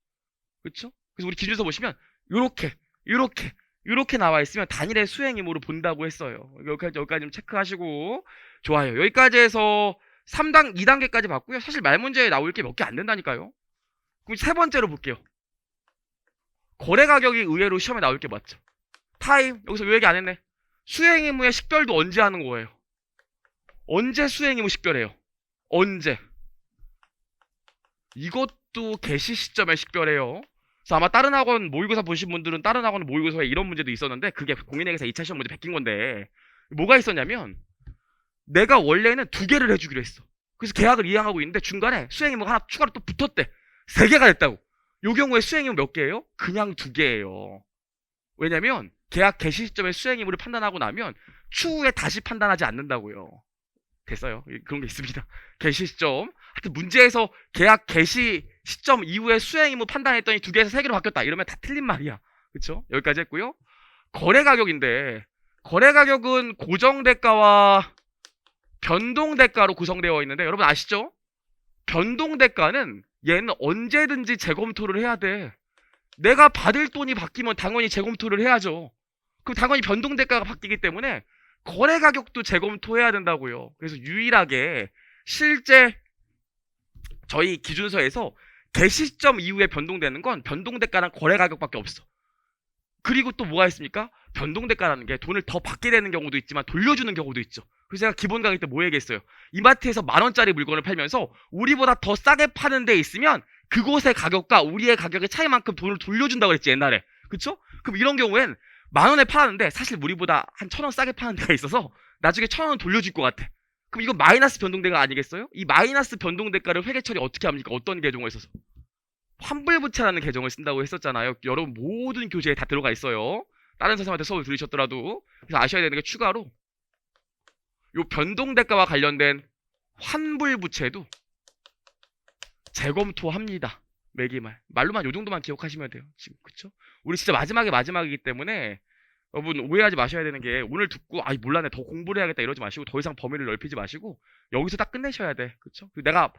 그렇죠? 그래서 우리 기준서 보시면 요렇게 나와 있으면 단일의 수행 의무로 본다고 했어요. 여기까지 좀 체크하시고 좋아요. 여기까지 해서 2단계까지 봤고요. 사실 말 문제에 나올 게 몇 개 안 된다니까요. 그럼 3번째로 볼게요. 거래 가격이 의외로 시험에 나올 게 맞죠. 타임 여기서 왜 얘기 안 했네. 수행 의무의 식별도 언제 하는 거예요? 언제 수행 의무 식별해요? 언제? 이것도 개시 시점에 식별해요. 그래서 아마 다른 학원 모의고사 보신 분들은 다른 학원 모의고사에 이런 문제도 있었는데 그게 공인회계사 2차 시험 문제 베낀 건데 뭐가 있었냐면 내가 원래는 2개를 해주기로 했어. 그래서 계약을 이행하고 있는데 중간에 수행 의무가 하나 추가로 또 붙었대. 3개가 됐다고. 요 경우에 수행 의무 몇 개예요? 그냥 2개예요. 왜냐면 계약 개시 시점에 수행 의무를 판단하고 나면 추후에 다시 판단하지 않는다고요. 됐어요. 그런 게 있습니다. 개시 시점. 하여튼 문제에서 계약 개시 시점 이후에 수행 의무 판단했더니 2개에서 3개로 바뀌었다. 이러면 다 틀린 말이야. 그쵸? 여기까지 했고요. 거래 가격인데 거래 가격은 고정 대가와 변동 대가로 구성되어 있는데 여러분 아시죠? 변동 대가는 얘는 언제든지 재검토를 해야 돼. 내가 받을 돈이 바뀌면 당연히 재검토를 해야죠. 그럼 당연히 변동 대가가 바뀌기 때문에 거래 가격도 재검토해야 된다고요. 그래서 유일하게 실제 저희 기준서에서 개시 시점 이후에 변동되는 건 변동 대가랑 거래 가격밖에 없어. 그리고 또 뭐가 있습니까? 변동 대가라는 게 돈을 더 받게 되는 경우도 있지만 돌려주는 경우도 있죠. 그래서 제가 기본 가격 때 뭐 얘기했어요? 이마트에서 10,000원짜리 물건을 팔면서 우리보다 더 싸게 파는 데 있으면 그곳의 가격과 우리의 가격의 차이만큼 돈을 돌려준다고 그랬지 옛날에. 그쵸? 그럼 이런 경우엔 10,000원에 팔았는데 사실 우리보다 한 1,000원 싸게 파는 데가 있어서 나중에 1,000원 돌려줄 것 같아. 그럼 이건 마이너스 변동대가 아니겠어요? 이 마이너스 변동대가를 회계 처리 어떻게 합니까? 어떤 계정을 써서? 환불부채라는 계정을 쓴다고 했었잖아요. 여러분 모든 교재에 다 들어가 있어요. 다른 선생님한테 수업을 들으셨더라도. 그래서 아셔야 되는 게 추가로 요 변동대가와 관련된 환불부채도 재검토합니다. 매기말. 말로만 요 정도만 기억하시면 돼요. 지금 그쵸? 우리 진짜 마지막이기 때문에 여러분 오해하지 마셔야 되는 게 오늘 듣고 아이 몰라네 더 공부를 해야겠다 이러지 마시고 더 이상 범위를 넓히지 마시고 여기서 딱 끝내셔야 돼. 그쵸? 내가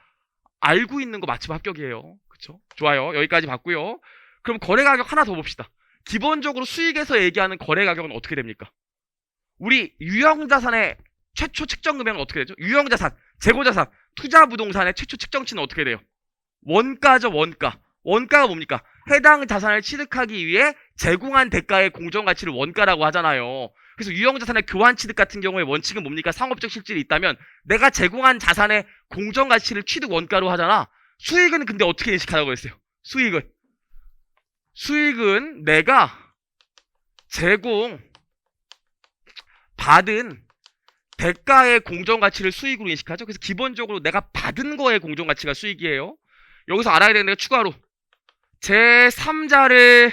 알고 있는 거 맞추면 합격이에요. 그쵸? 좋아요. 여기까지 봤고요. 그럼 거래 가격 하나 더 봅시다. 기본적으로 수익에서 얘기하는 거래 가격은 어떻게 됩니까? 우리 유형자산의 최초 측정 금액은 어떻게 되죠? 유형자산, 재고자산, 투자부동산의 최초 측정치는 어떻게 돼요? 원가죠, 원가. 원가가 뭡니까? 해당 자산을 취득하기 위해 제공한 대가의 공정가치를 원가라고 하잖아요. 그래서 유형자산의 교환 취득 같은 경우에 원칙은 뭡니까? 상업적 실질이 있다면 내가 제공한 자산의 공정가치를 취득 원가로 하잖아. 수익은 근데 어떻게 인식하라고 했어요? 수익은 내가 제공 받은 대가의 공정가치를 수익으로 인식하죠. 그래서 기본적으로 내가 받은 거의 공정가치가 수익이에요. 여기서 알아야 되는 게 추가로 제3자를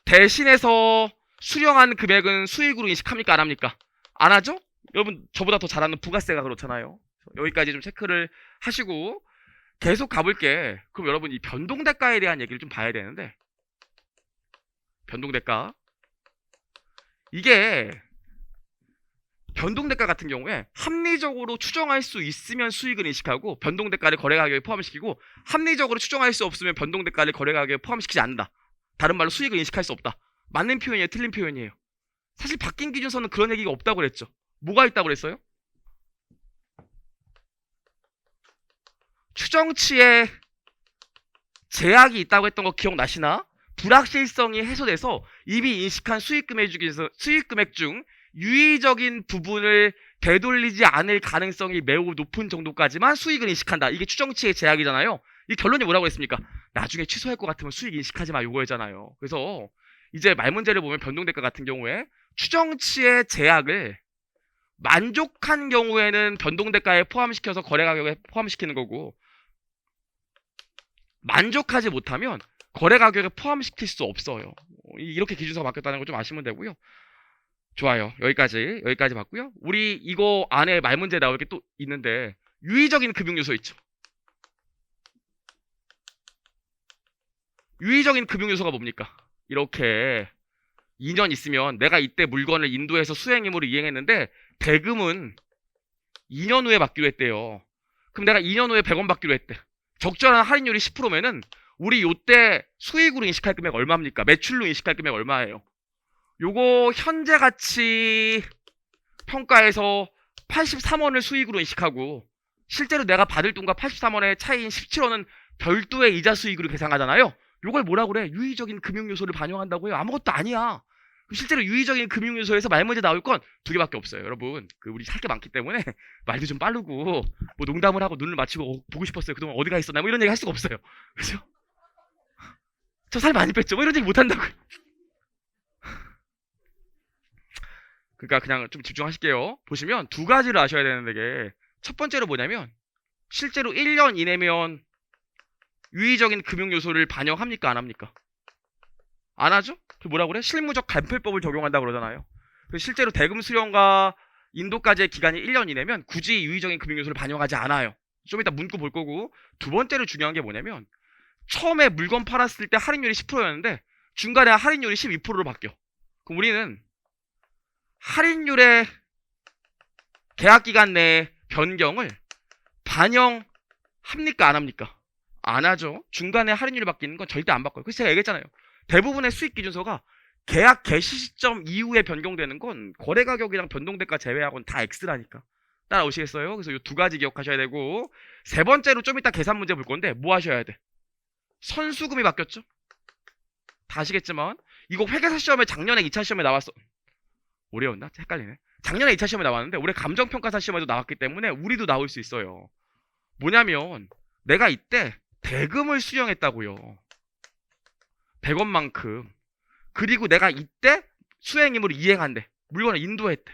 대신해서 수령한 금액은 수익으로 인식합니까? 안 합니까? 안 하죠? 여러분 저보다 더 잘하는 부가세가 그렇잖아요. 여기까지 좀 체크를 하시고 계속 가볼게. 그럼 여러분 이 변동대가에 대한 얘기를 좀 봐야 되는데 변동대가 이게 변동대가 같은 경우에 합리적으로 추정할 수 있으면 수익을 인식하고 변동대가를 거래가격에 포함시키고 합리적으로 추정할 수 없으면 변동대가를 거래가격에 포함시키지 않는다. 다른 말로 수익을 인식할 수 없다. 맞는 표현이에요? 틀린 표현이에요? 사실 바뀐 기준서는 그런 얘기가 없다고 그랬죠. 뭐가 있다고 그랬어요? 추정치에 제약이 있다고 했던 거 기억나시나? 불확실성이 해소돼서 이미 인식한 수익금액 중 유의적인 부분을 되돌리지 않을 가능성이 매우 높은 정도까지만 수익을 인식한다. 이게 추정치의 제약이잖아요. 이 결론이 뭐라고 했습니까? 나중에 취소할 것 같으면 수익 인식하지 마 요거였잖아요. 그래서 이제 말문제를 보면 변동대가 같은 경우에 추정치의 제약을 만족한 경우에는 변동대가에 포함시켜서 거래가격에 포함시키는 거고 만족하지 못하면 거래가격에 포함시킬 수 없어요. 이렇게 기준서가 바뀌었다는 걸 좀 아시면 되고요. 좋아요. 여기까지 봤고요. 우리 이거 안에 말문제 나올 게 또 있는데 유의적인 금융요소 있죠. 유의적인 금융요소가 뭡니까? 이렇게 2년 있으면 내가 이때 물건을 인도해서 수행 의무를 이행했는데 대금은 2년 후에 받기로 했대요. 그럼 내가 2년 후에 100원 받기로 했대. 적절한 할인율이 10%면은 우리 요때 수익으로 인식할 금액 얼마입니까? 매출로 인식할 금액 얼마예요? 요거 현재 가치 평가에서 83원을 수익으로 인식하고 실제로 내가 받을 돈과 83원의 차이인 17원은 별도의 이자 수익으로 계산하잖아요. 요걸 뭐라고 그래? 유의적인 금융요소를 반영한다고 해요. 아무것도 아니야. 실제로 유의적인 금융요소에서 말문제 나올 건 2개밖에 없어요. 여러분 우리 할 게 많기 때문에 말도 좀 빠르고 뭐 농담을 하고 눈을 맞추고 보고 싶었어요. 그동안 어디 가 있었나 뭐 이런 얘기 할 수가 없어요. 그죠? 저 살 많이 뺐죠? 뭐 이런 얘기 못한다고. 그러니까 그냥 좀 집중하실게요. 보시면 2가지를 아셔야 되는데 게 첫 번째로 뭐냐면 실제로 1년 이내면 유의적인 금융요소를 반영합니까? 안 합니까? 안 하죠? 그 뭐라 그래? 실무적 간편법을 적용한다 그러잖아요. 실제로 대금 수령과 인도까지의 기간이 1년 이내면 굳이 유의적인 금융 요소를 반영하지 않아요. 좀 이따 문구 볼 거고. 두 번째로 중요한 게 뭐냐면 처음에 물건 팔았을 때 할인율이 10%였는데 중간에 할인율이 12%로 바뀌어. 그럼 우리는 할인율의 계약기간 내에 변경을 반영합니까? 안 합니까? 안 하죠. 중간에 할인율이 바뀌는 건 절대 안 바꿔요. 그래서 제가 얘기했잖아요. 대부분의 수익 기준서가 계약 개시 시점 이후에 변경되는 건 거래가격이랑 변동대가 제외하고는 다 X라니까. 따라오시겠어요? 그래서 이 두 가지 기억하셔야 되고, 세 번째로 좀 이따 계산 문제 볼 건데 뭐 하셔야 돼? 선수금이 바뀌었죠? 다 아시겠지만 이거 회계사 시험에 작년에 2차 시험에 나왔어. 올해였나? 헷갈리네. 작년에 2차 시험에 나왔는데 올해 감정평가사 시험에도 나왔기 때문에 우리도 나올 수 있어요. 뭐냐면 내가 이때 대금을 수령했다고요. 100원만큼. 그리고 내가 이때 수행임으로 이행한대. 물건을 인도했대.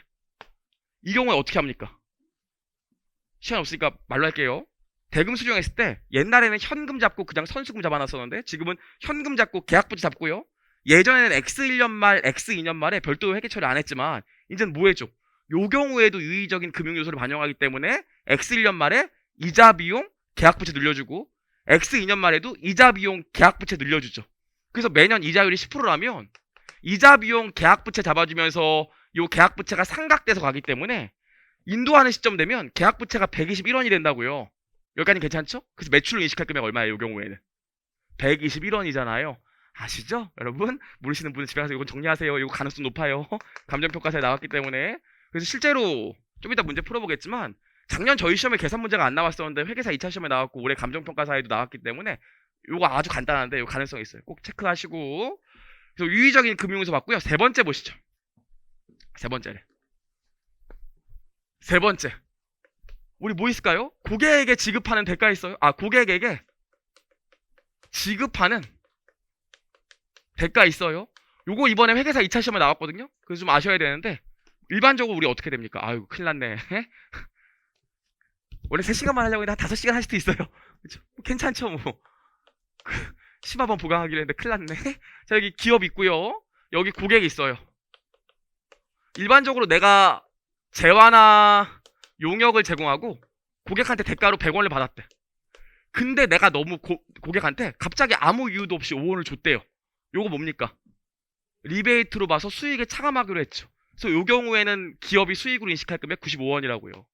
이 경우에 어떻게 합니까? 시간 없으니까 말로 할게요. 대금 수령했을 때 옛날에는 현금 잡고 그냥 선수금 잡아놨었는데 지금은 현금 잡고 계약부지 잡고요. 예전에는 X1년 말, X2년 말에 별도 회계 처리 안 했지만 이제는 뭐 해줘? 요 경우에도 유의적인 금융 요소를 반영하기 때문에 X1년 말에 이자 비용 계약부채 늘려주고 X2년 말에도 이자 비용 계약부채 늘려주죠. 그래서 매년 이자율이 10%라면 이자 비용 계약부채 잡아주면서 요 계약부채가 상각돼서 가기 때문에 인도하는 시점 되면 계약부채가 121원이 된다고요. 여기까지 괜찮죠? 그래서 매출로 인식할 금액 얼마예요? 이 경우에는 121원이잖아요. 아시죠? 여러분 모르시는 분은 집에 가서 이건 정리하세요. 이거 가능성 높아요. 감정평가서에 나왔기 때문에. 그래서 실제로 좀 이따 문제 풀어보겠지만 작년 저희 시험에 계산 문제가 안 나왔었는데 회계사 2차 시험에 나왔고 올해 감정평가사에도 나왔기 때문에 이거 아주 간단한데 이 가능성이 있어요. 꼭 체크하시고. 그래서 유의적인 금융요소 봤고요. 세 번째 보시죠. 세 번째래. 세 번째. 우리 뭐 있을까요? 고객에게 지급하는 대가 있어요? 고객에게 지급하는 대가 있어요? 요거 이번에 회계사 2차 시험에 나왔거든요? 그래서 좀 아셔야 되는데 일반적으로 우리 어떻게 됩니까? 아유 큰일 났네. 원래 3시간만 하려고 했는데 한 5시간 할 수도 있어요. 그쵸? 괜찮죠 뭐. 심화번 보강하기로 했는데 큰일 났네. 자 여기 기업 있고요. 여기 고객이 있어요. 일반적으로 내가 재화나 용역을 제공하고 고객한테 대가로 100원을 받았대. 근데 내가 너무 고객한테 갑자기 아무 이유도 없이 5원을 줬대요. 요거 뭡니까? 리베이트로 봐서 수익을 차감하기로 했죠. 그래서 요 경우에는 기업이 수익으로 인식할 금액 95원이라고요.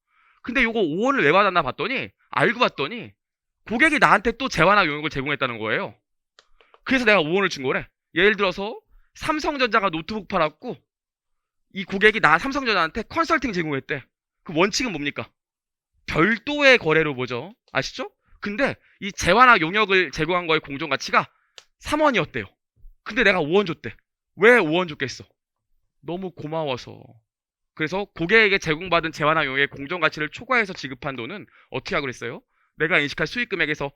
근데 요거 5원을 왜 받았나 봤더니 알고 봤더니 고객이 나한테 또 재화나 용역을 제공했다는 거예요. 그래서 내가 5원을 준 거래. 예를 들어서 삼성전자가 노트북 팔았고 이 고객이 삼성전자한테 컨설팅 제공했대. 그 원칙은 뭡니까? 별도의 거래로 보죠. 아시죠? 근데 이 재화나 용역을 제공한 거의 공정가치가 3원이었대요. 근데 내가 5원 줬대. 왜 5원 줬겠어? 너무 고마워서. 그래서 고객에게 제공받은 재화나 용역의 공정가치를 초과해서 지급한 돈은 어떻게 하기로 했어요? 내가 인식할 수익금액에서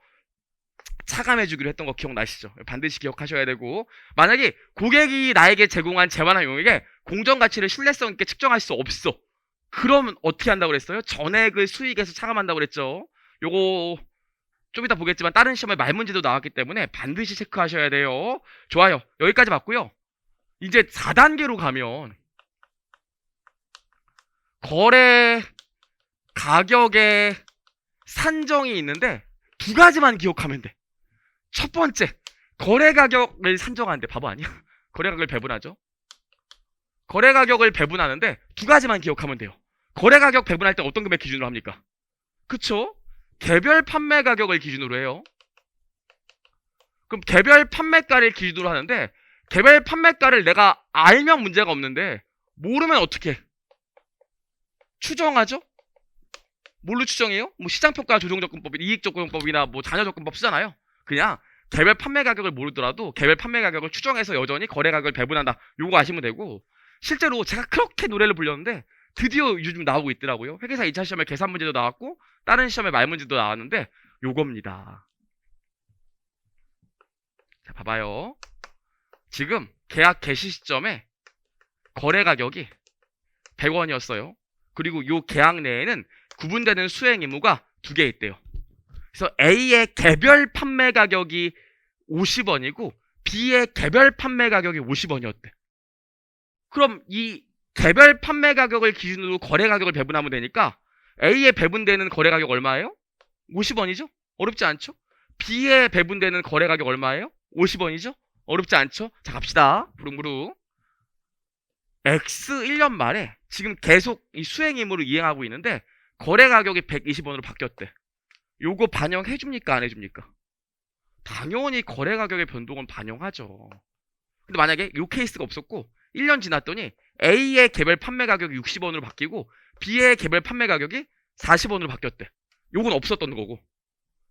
차감해주기로 했던 거 기억나시죠? 반드시 기억하셔야 되고, 만약에 고객이 나에게 제공한 재화나 용역에 공정가치를 신뢰성 있게 측정할 수 없어. 그럼 어떻게 한다고 그랬어요? 전액을 수익에서 차감한다고 그랬죠. 요거 좀 이따 보겠지만 다른 시험에 말문제도 나왔기 때문에 반드시 체크하셔야 돼요. 좋아요. 여기까지 봤고요. 이제 4단계로 가면 거래 가격의 산정이 있는데 두 가지만 기억하면 돼. 첫 번째, 거래 가격을 산정하는데 바보 아니야? 거래 가격을 배분하죠. 거래 가격을 배분하는데 두 가지만 기억하면 돼요. 거래 가격 배분할 때 어떤 금액 기준으로 합니까? 그쵸? 개별 판매 가격을 기준으로 해요. 그럼 개별 판매가를 기준으로 하는데 개별 판매가를 내가 알면 문제가 없는데 모르면 어떻게 해? 추정하죠? 뭘로 추정해요? 뭐 시장평가 조정접근법, 이익접근법이나 뭐 자녀접근법 쓰잖아요. 그냥 개별 판매 가격을 모르더라도 개별 판매 가격을 추정해서 여전히 거래 가격을 배분한다. 요거 아시면 되고, 실제로 제가 그렇게 노래를 불렸는데 드디어 요즘 나오고 있더라고요. 회계사 2차 시험에 계산 문제도 나왔고 다른 시험에 말 문제도 나왔는데 요겁니다. 자 봐봐요. 지금 계약 개시 시점에 거래 가격이 100원이었어요. 그리고 요 계약 내에는 구분되는 수행 의무가 두 개 있대요. 그래서 A의 개별 판매 가격이 50원이고 B의 개별 판매 가격이 50원이었대. 그럼 이 개별 판매 가격을 기준으로 거래 가격을 배분하면 되니까 A에 배분되는 거래 가격 얼마예요? 50원이죠? 어렵지 않죠? B에 배분되는 거래 가격 얼마예요? 50원이죠? 어렵지 않죠? 자, 갑시다. 부릉부릉. X 1년 말에 지금 계속 이 수행임으로 이행하고 있는데 거래 가격이 120원으로 바뀌었대. 요거 반영해줍니까? 안 해줍니까? 당연히 거래 가격의 변동은 반영하죠. 근데 만약에 요 케이스가 없었고 1년 지났더니 A의 개별 판매 가격이 60원으로 바뀌고 B의 개별 판매 가격이 40원으로 바뀌었대. 요건 없었던 거고.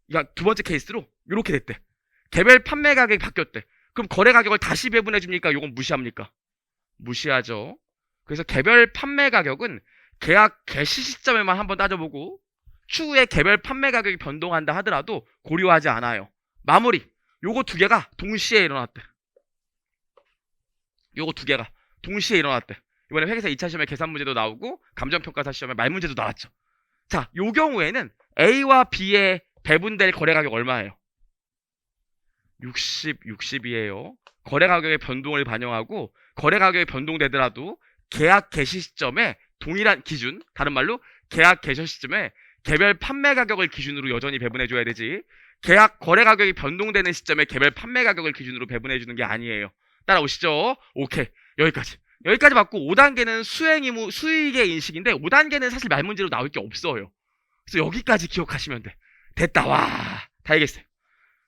그러니까 두 번째 케이스로 요렇게 됐대. 개별 판매 가격이 바뀌었대. 그럼 거래 가격을 다시 배분해 줍니까? 요건 무시합니까? 무시하죠. 그래서 개별 판매 가격은 계약 개시 시점에만 한번 따져보고 추후에 개별 판매 가격이 변동한다 하더라도 고려하지 않아요. 마무리. 요거 두 개가 동시에 일어났대. 요거 두 개가 동시에 일어났대. 이번에 회계사 2차 시험에 계산 문제도 나오고 감정평가사 시험에 말 문제도 나왔죠. 자, 요 경우에는 A와 B의 배분될 거래 가격 얼마예요? 60이에요. 거래 가격의 변동을 반영하고 거래 가격이 변동되더라도 계약 개시 시점에 동일한 기준, 다른 말로 계약 개시 시점에 개별 판매 가격을 기준으로 여전히 배분해줘야 되지, 계약 거래 가격이 변동되는 시점에 개별 판매 가격을 기준으로 배분해주는 게 아니에요. 따라오시죠? 오케이. 여기까지 맞고 5단계는 수익의 인식인데 5단계는 사실 말문제로 나올 게 없어요. 그래서 여기까지 기억하시면 돼. 됐다. 와, 다 알겠어요.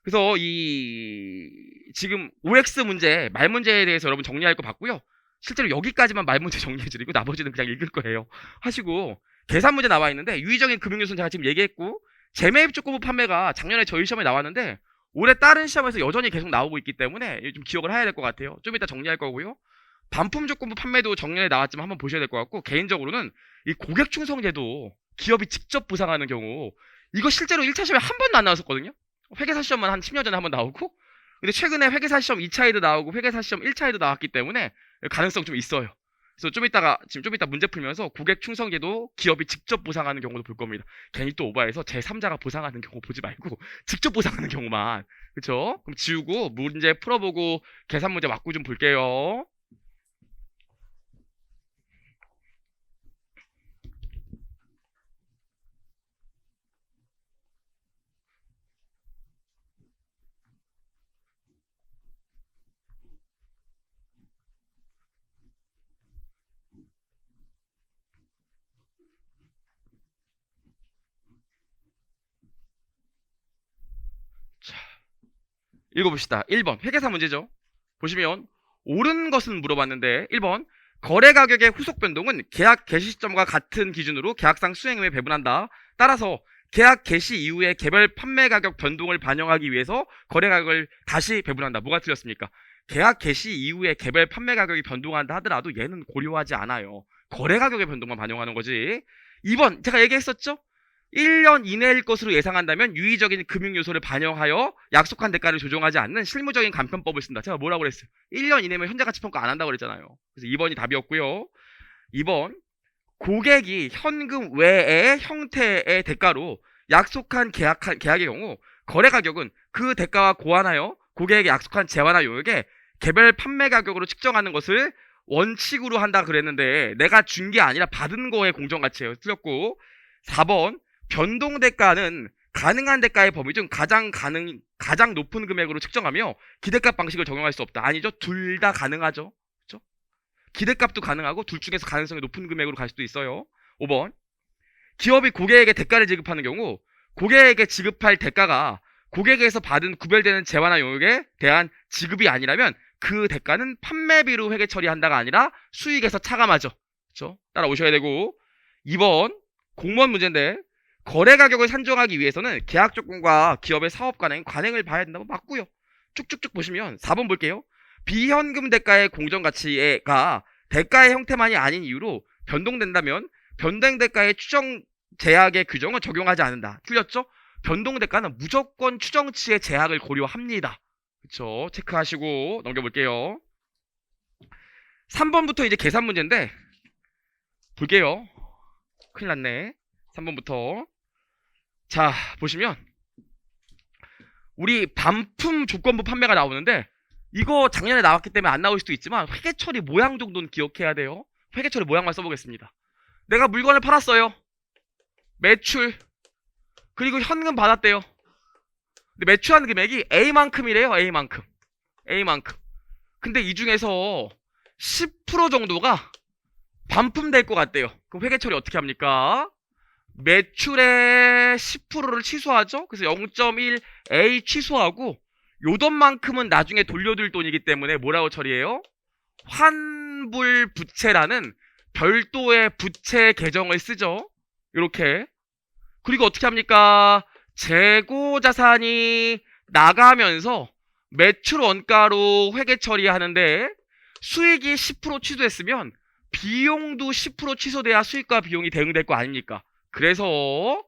그래서 지금 OX 문제, 말 문제에 대해서 여러분 정리할 거 봤고요. 실제로 여기까지만 말 문제 정리해드리고 나머지는 그냥 읽을 거예요. 하시고, 계산 문제 나와 있는데 유의적인 금융요소는 제가 지금 얘기했고, 재매입 조건부 판매가 작년에 저희 시험에 나왔는데 올해 다른 시험에서 여전히 계속 나오고 있기 때문에 좀 기억을 해야 될 것 같아요. 좀 이따 정리할 거고요. 반품 조건부 판매도 작년에 나왔지만 한번 보셔야 될 것 같고, 개인적으로는 이 고객 충성제도 기업이 직접 보상하는 경우, 이거 실제로 1차 시험에 한 번도 안 나왔었거든요. 회계사 시험만 한 10년 전에 한 번 나오고, 근데 최근에 회계사 시험 2차에도 나오고 회계사 시험 1차에도 나왔기 때문에 가능성 좀 있어요. 그래서 지금 좀 이따 문제 풀면서 고객 충성제도 기업이 직접 보상하는 경우도 볼 겁니다. 괜히 또 오바해서 제3자가 보상하는 경우 보지 말고 직접 보상하는 경우만. 그쵸? 그럼 지우고 문제 풀어보고 계산 문제 맞고 좀 볼게요. 자, 읽어봅시다. 1번 회계사 문제죠. 보시면 옳은 것은 물어봤는데 1번 거래 가격의 후속 변동은 계약 개시 시점과 같은 기준으로 계약상 수행음에 배분한다. 따라서 계약 개시 이후에 개별 판매 가격 변동을 반영하기 위해서 거래 가격을 다시 배분한다. 뭐가 틀렸습니까? 계약 개시 이후에 개별 판매 가격이 변동한다 하더라도 얘는 고려하지 않아요. 거래 가격의 변동만 반영하는 거지. 2번 제가 얘기했었죠? 1년 이내일 것으로 예상한다면 유의적인 금융 요소를 반영하여 약속한 대가를 조정하지 않는 실무적인 간편법을 쓴다. 제가 뭐라고 그랬어요? 1년 이내면 현재가치평가 안 한다고 그랬잖아요. 그래서 2번이 답이었고요. 2번 고객이 현금 외의 형태의 대가로 약속한 계약의 경우 거래 가격은 그 대가와 고환하여 고객에게 약속한 재화나 요역에 개별 판매 가격으로 측정하는 것을 원칙으로 한다 그랬는데 내가 준 게 아니라 받은 거의 공정가치예요. 틀렸고. 4번 변동 대가는 가능한 대가의 범위 중 가장 높은 금액으로 측정하며 기대값 방식을 적용할 수 없다. 아니죠. 둘 다 가능하죠. 그렇죠? 기대값도 가능하고 둘 중에서 가능성이 높은 금액으로 갈 수도 있어요. 5번 기업이 고객에게 대가를 지급하는 경우 고객에게 지급할 대가가 고객에게서 받은 구별되는 재화나 용역에 대한 지급이 아니라면 그 대가는 판매비로 회계 처리한다가 아니라 수익에서 차감하죠. 그렇죠? 따라오셔야 되고. 2번 공무원 문제인데 거래 가격을 산정하기 위해서는 계약 조건과 기업의 사업 관행을 봐야 된다고 맞고요. 쭉쭉쭉 보시면 4번 볼게요. 비현금 대가의 공정가치가 대가의 형태만이 아닌 이유로 변동된다면 변동 대가의 추정 제약의 규정은 적용하지 않는다. 틀렸죠? 변동 대가는 무조건 추정치의 제약을 고려합니다. 그쵸? 체크하시고 넘겨볼게요. 3번부터 이제 계산 문제인데 볼게요. 큰일 났네. 3번부터. 자, 보시면 우리 반품 조건부 판매가 나오는데 이거 작년에 나왔기 때문에 안 나올 수도 있지만 회계처리 모양 정도는 기억해야 돼요. 회계처리 모양만 써보겠습니다. 내가 물건을 팔았어요. 매출 그리고 현금 받았대요. 근데 매출한 금액이 A만큼이래요. A만큼. 근데 이 중에서 10% 정도가 반품될 것 같대요. 그럼 회계처리 어떻게 합니까? 매출의 10%를 취소하죠. 그래서 0.1 A 취소하고 요 돈만큼은 나중에 돌려줄 돈이기 때문에 뭐라고 처리해요? 환불 부채라는 별도의 부채 계정을 쓰죠. 이렇게. 그리고 어떻게 합니까? 재고 자산이 나가면서 매출 원가로 회계 처리하는데 수익이 10% 취소했으면 비용도 10% 취소돼야 수익과 비용이 대응될 거 아닙니까? 그래서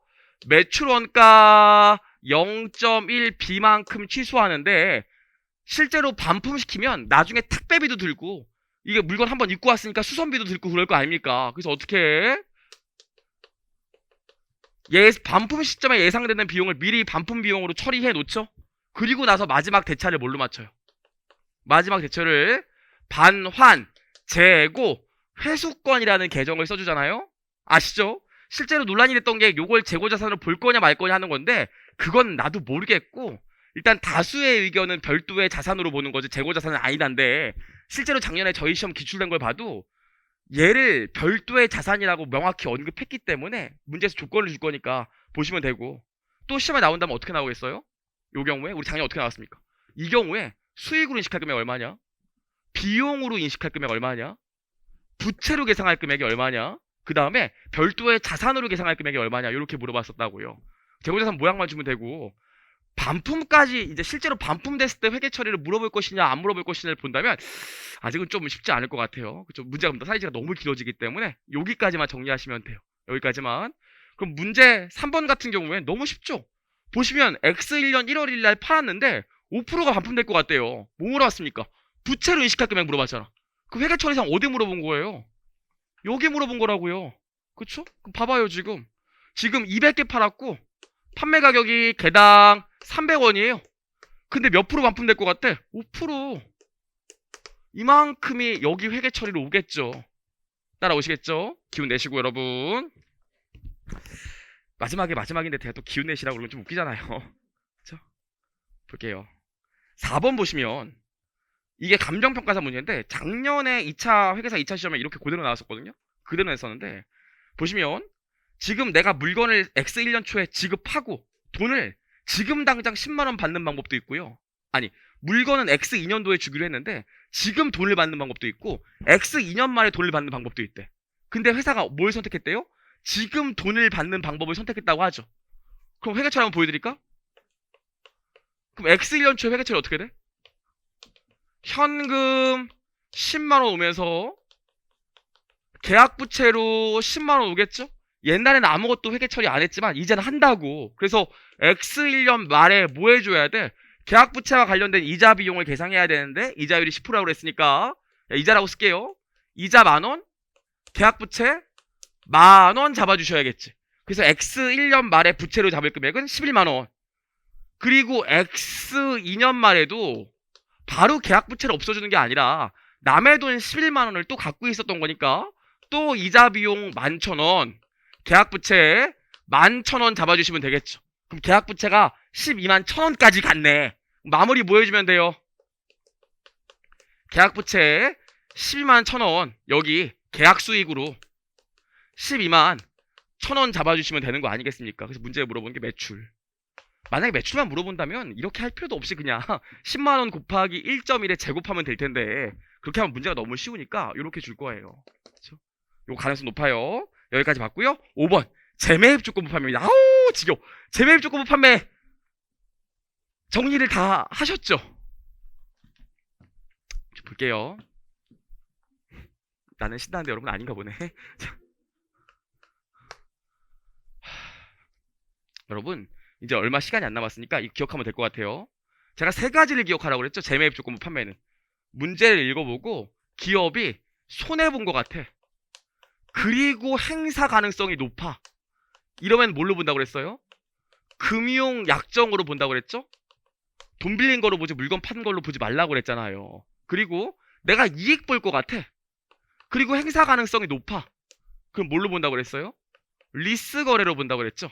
매출 원가 0.1 B만큼 취소하는데 실제로 반품시키면 나중에 택배비도 들고 이게 물건 한번 입고 왔으니까 수선비도 들고 그럴 거 아닙니까? 그래서 어떻게 반품 시점에 예상되는 비용을 미리 반품 비용으로 처리해 놓죠? 그리고 나서 마지막 대차를 뭘로 맞춰요? 마지막 대차를 반환, 재고, 회수권이라는 계정을 써주잖아요? 아시죠? 실제로 논란이 됐던 게 요걸 재고자산으로 볼 거냐 말 거냐 하는 건데 그건 나도 모르겠고 일단 다수의 의견은 별도의 자산으로 보는 거지 재고자산은 아니단데 실제로 작년에 저희 시험 기출된 걸 봐도 얘를 별도의 자산이라고 명확히 언급했기 때문에 문제에서 조건을 줄 거니까 보시면 되고 또 시험에 나온다면 어떻게 나오겠어요? 요 경우에 우리 작년에 어떻게 나왔습니까? 이 경우에 수익으로 인식할 금액 얼마냐? 비용으로 인식할 금액 얼마냐? 부채로 계산할 금액이 얼마냐? 그 다음에 별도의 자산으로 계산할 금액이 얼마냐? 이렇게 물어봤었다고요. 재고자산 모양만 주면 되고 반품까지 이제 실제로 반품됐을 때 회계 처리를 물어볼 것이냐 안 물어볼 것이냐를 본다면 아직은 좀 쉽지 않을 것 같아요. 그쵸? 문제가 사이즈가 너무 길어지기 때문에 여기까지만 정리하시면 돼요. 여기까지만. 그럼 문제 3번 같은 경우엔 너무 쉽죠? 보시면 X1년 1월 1일 팔았는데 5%가 반품될 것 같대요. 뭐 물어봤습니까? 부채로 인식할 금액 물어봤잖아. 그 회계 처리상 어디 물어본 거예요? 여기 물어본 거라고요. 그쵸? 그럼 봐봐요 지금 200개 팔았고 판매 가격이 개당 300원이에요. 근데 몇 프로 반품될 것 같아? 5%. 이만큼이 여기 회계 처리로 오겠죠. 따라오시겠죠? 기운 내시고 여러분. 마지막인데 제가 또 기운 내시라고 그러면 좀 웃기잖아요. 그쵸? 볼게요. 4번 보시면 이게 감정평가사 문제인데 작년에 2차 회계사 2차 시험에 이렇게 그대로 나왔었거든요. 그대로 냈었는데 보시면 지금 내가 물건을 X1년 초에 지급하고 돈을 지금 당장 10만원 받는 방법도 있고요. 아니 물건은 X2년도에 주기로 했는데 지금 돈을 받는 방법도 있고 X2년 만에 돈을 받는 방법도 있대. 근데 회사가 뭘 선택했대요? 지금 돈을 받는 방법을 선택했다고 하죠. 그럼 회계처리 한번 보여드릴까? 그럼 X1년 초에 회계처리 어떻게 돼? 현금 10만원 오면서 계약부채로 10만원 오겠죠? 옛날에는 아무것도 회계 처리 안 했지만 이제는 한다고. 그래서 X1년 말에 뭐 해줘야 돼? 계약부채와 관련된 이자 비용을 계상해야 되는데 이자율이 10%라고 그랬으니까 이자라고 쓸게요. 이자 만원, 계약부채 만원 잡아주셔야겠지. 그래서 X1년 말에 부채로 잡을 금액은 11만원. 그리고 X2년 말에도 바로 계약부채를 없어주는 게 아니라 남의 돈 11만원을 또 갖고 있었던 거니까 또 이자 비용 11,000원, 계약부채 11,000원 잡아주시면 되겠죠. 그럼 계약부채가 12만 1,000원까지 갔네. 마무리 뭐 해주면 돼요? 계약부채 12만 1,000원 여기 계약수익으로 12만 1,000원 잡아주시면 되는 거 아니겠습니까? 그래서 문제 물어보는 게 매출. 만약에 매출만 물어본다면 이렇게 할 필요도 없이 그냥 10만원 곱하기 1.1에 제곱하면 될 텐데 그렇게 하면 문제가 너무 쉬우니까 이렇게 줄 거예요. 그렇죠? 요거 가능성 높아요. 여기까지 봤고요. 5번 재매입 조건부 판매입니다. 아우 지겨워. 재매입 조건부 판매 정리를 다 하셨죠? 볼게요. 나는 신나는데 여러분 아닌가 보네. 여러분 이제 얼마 시간이 안 남았으니까 이거 기억하면 될 것 같아요. 제가 세 가지를 기억하라고 그랬죠. 재매입 조건부 판매는. 문제를 읽어보고 기업이 손해본 것 같아. 그리고 행사 가능성이 높아. 이러면 뭘로 본다고 그랬어요? 금융 약정으로 본다고 그랬죠? 돈 빌린 거로 보지 물건 파는 걸로 보지 말라고 그랬잖아요. 그리고 내가 이익 볼 것 같아. 그리고 행사 가능성이 높아. 그럼 뭘로 본다고 그랬어요? 리스 거래로 본다고 그랬죠.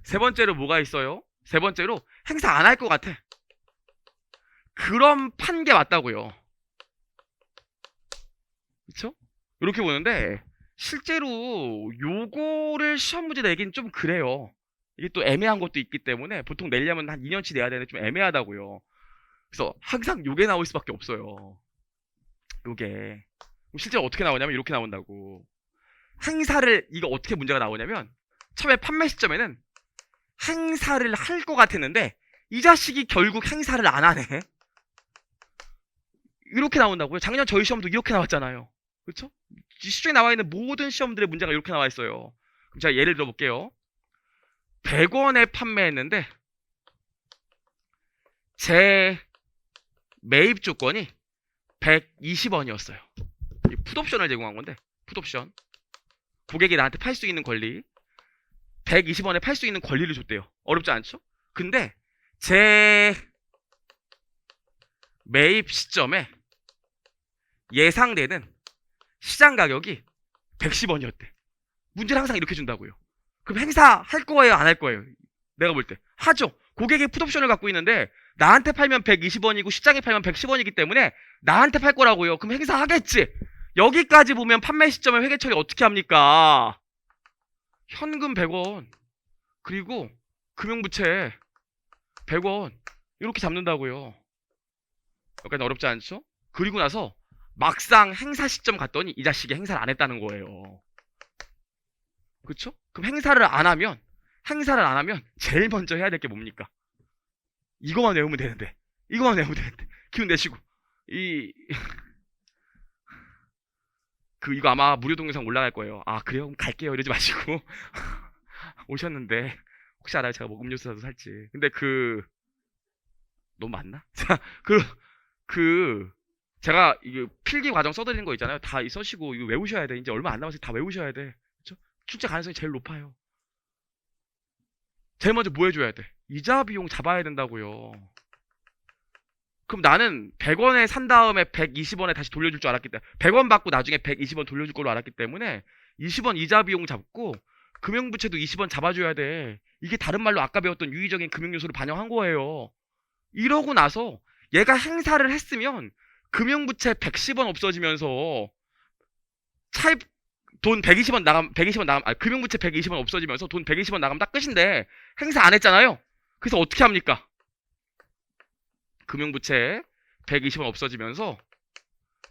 세 번째로 뭐가 있어요? 세 번째로 행사 안 할 것 같아. 그럼 판 게 맞다고요. 그쵸? 이렇게 보는데 실제로 요거를 시험 문제 내긴 좀 그래요. 이게 또 애매한 것도 있기 때문에 보통 내려면 한 2년치 내야 되는데 좀 애매하다고요. 그래서 항상 요게 나올 수밖에 없어요. 요게. 실제로 어떻게 나오냐면 이렇게 나온다고. 행사를 이거 어떻게 문제가 나오냐면 처음에 판매 시점에는 행사를 할 것 같았는데 이 자식이 결국 행사를 안 하네. 이렇게 나온다고요. 작년 저희 시험도 이렇게 나왔잖아요. 그렇죠? 시중에 나와 있는 모든 시험들의 문제가 이렇게 나와 있어요. 그럼 제가 예를 들어 볼게요. 100원에 판매했는데 제 매입 조건이 120원이었어요. 풋옵션을 제공한 건데, 풋옵션. 고객이 나한테 팔 수 있는 권리. 120원에 팔 수 있는 권리를 줬대요. 어렵지 않죠? 근데 제 매입 시점에 예상되는 시장 가격이 110원이었대. 문제를 항상 이렇게 준다고요. 그럼 행사 할 거예요? 안 할 거예요? 내가 볼 때. 하죠. 고객이 풋옵션을 갖고 있는데 나한테 팔면 120원이고 시장에 팔면 110원이기 때문에 나한테 팔 거라고요. 그럼 행사 하겠지. 여기까지 보면 판매 시점에 회계 처리 어떻게 합니까? 현금 100원 그리고 금융부채 100원 이렇게 잡는다고요. 여기까지 어렵지 않죠? 그리고 나서 막상 행사 시점 갔더니 이 자식이 행사를 안 했다는 거예요. 그쵸? 그럼 행사를 안 하면 제일 먼저 해야 될 게 뭡니까? 이거만 외우면 되는데 기운 내시고 이거 아마 무료 동영상 올라갈 거예요. 아 그래요? 그럼 갈게요 이러지 마시고 오셨는데 혹시 알아요? 제가 뭐 음료수라도 살지. 근데 너무 많나? 자, 제가 이거 필기 과정 써드리는 거 있잖아요. 다 써시고 이거 외우셔야 돼. 이제 얼마 안 남았어요. 다 외우셔야 돼. 그쵸? 출제 가능성이 제일 높아요. 제일 먼저 뭐 해줘야 돼? 이자 비용 잡아야 된다고요. 그럼 나는 100원에 산 다음에 120원에 다시 돌려줄 줄 알았기 때문에 100원 받고 나중에 120원 돌려줄 걸로 알았기 때문에 20원 이자 비용 잡고 금융부채도 20원 잡아줘야 돼. 이게 다른 말로 아까 배웠던 유의적인 금융요소를 반영한 거예요. 이러고 나서 얘가 행사를 했으면 금융부채 110원 없어지면서 차입 돈 120원 나가면 금융부채 120원 없어지면서 돈 120원 나가면 딱 끝인데 행사 안 했잖아요. 그래서 어떻게 합니까? 금융부채 120원 없어지면서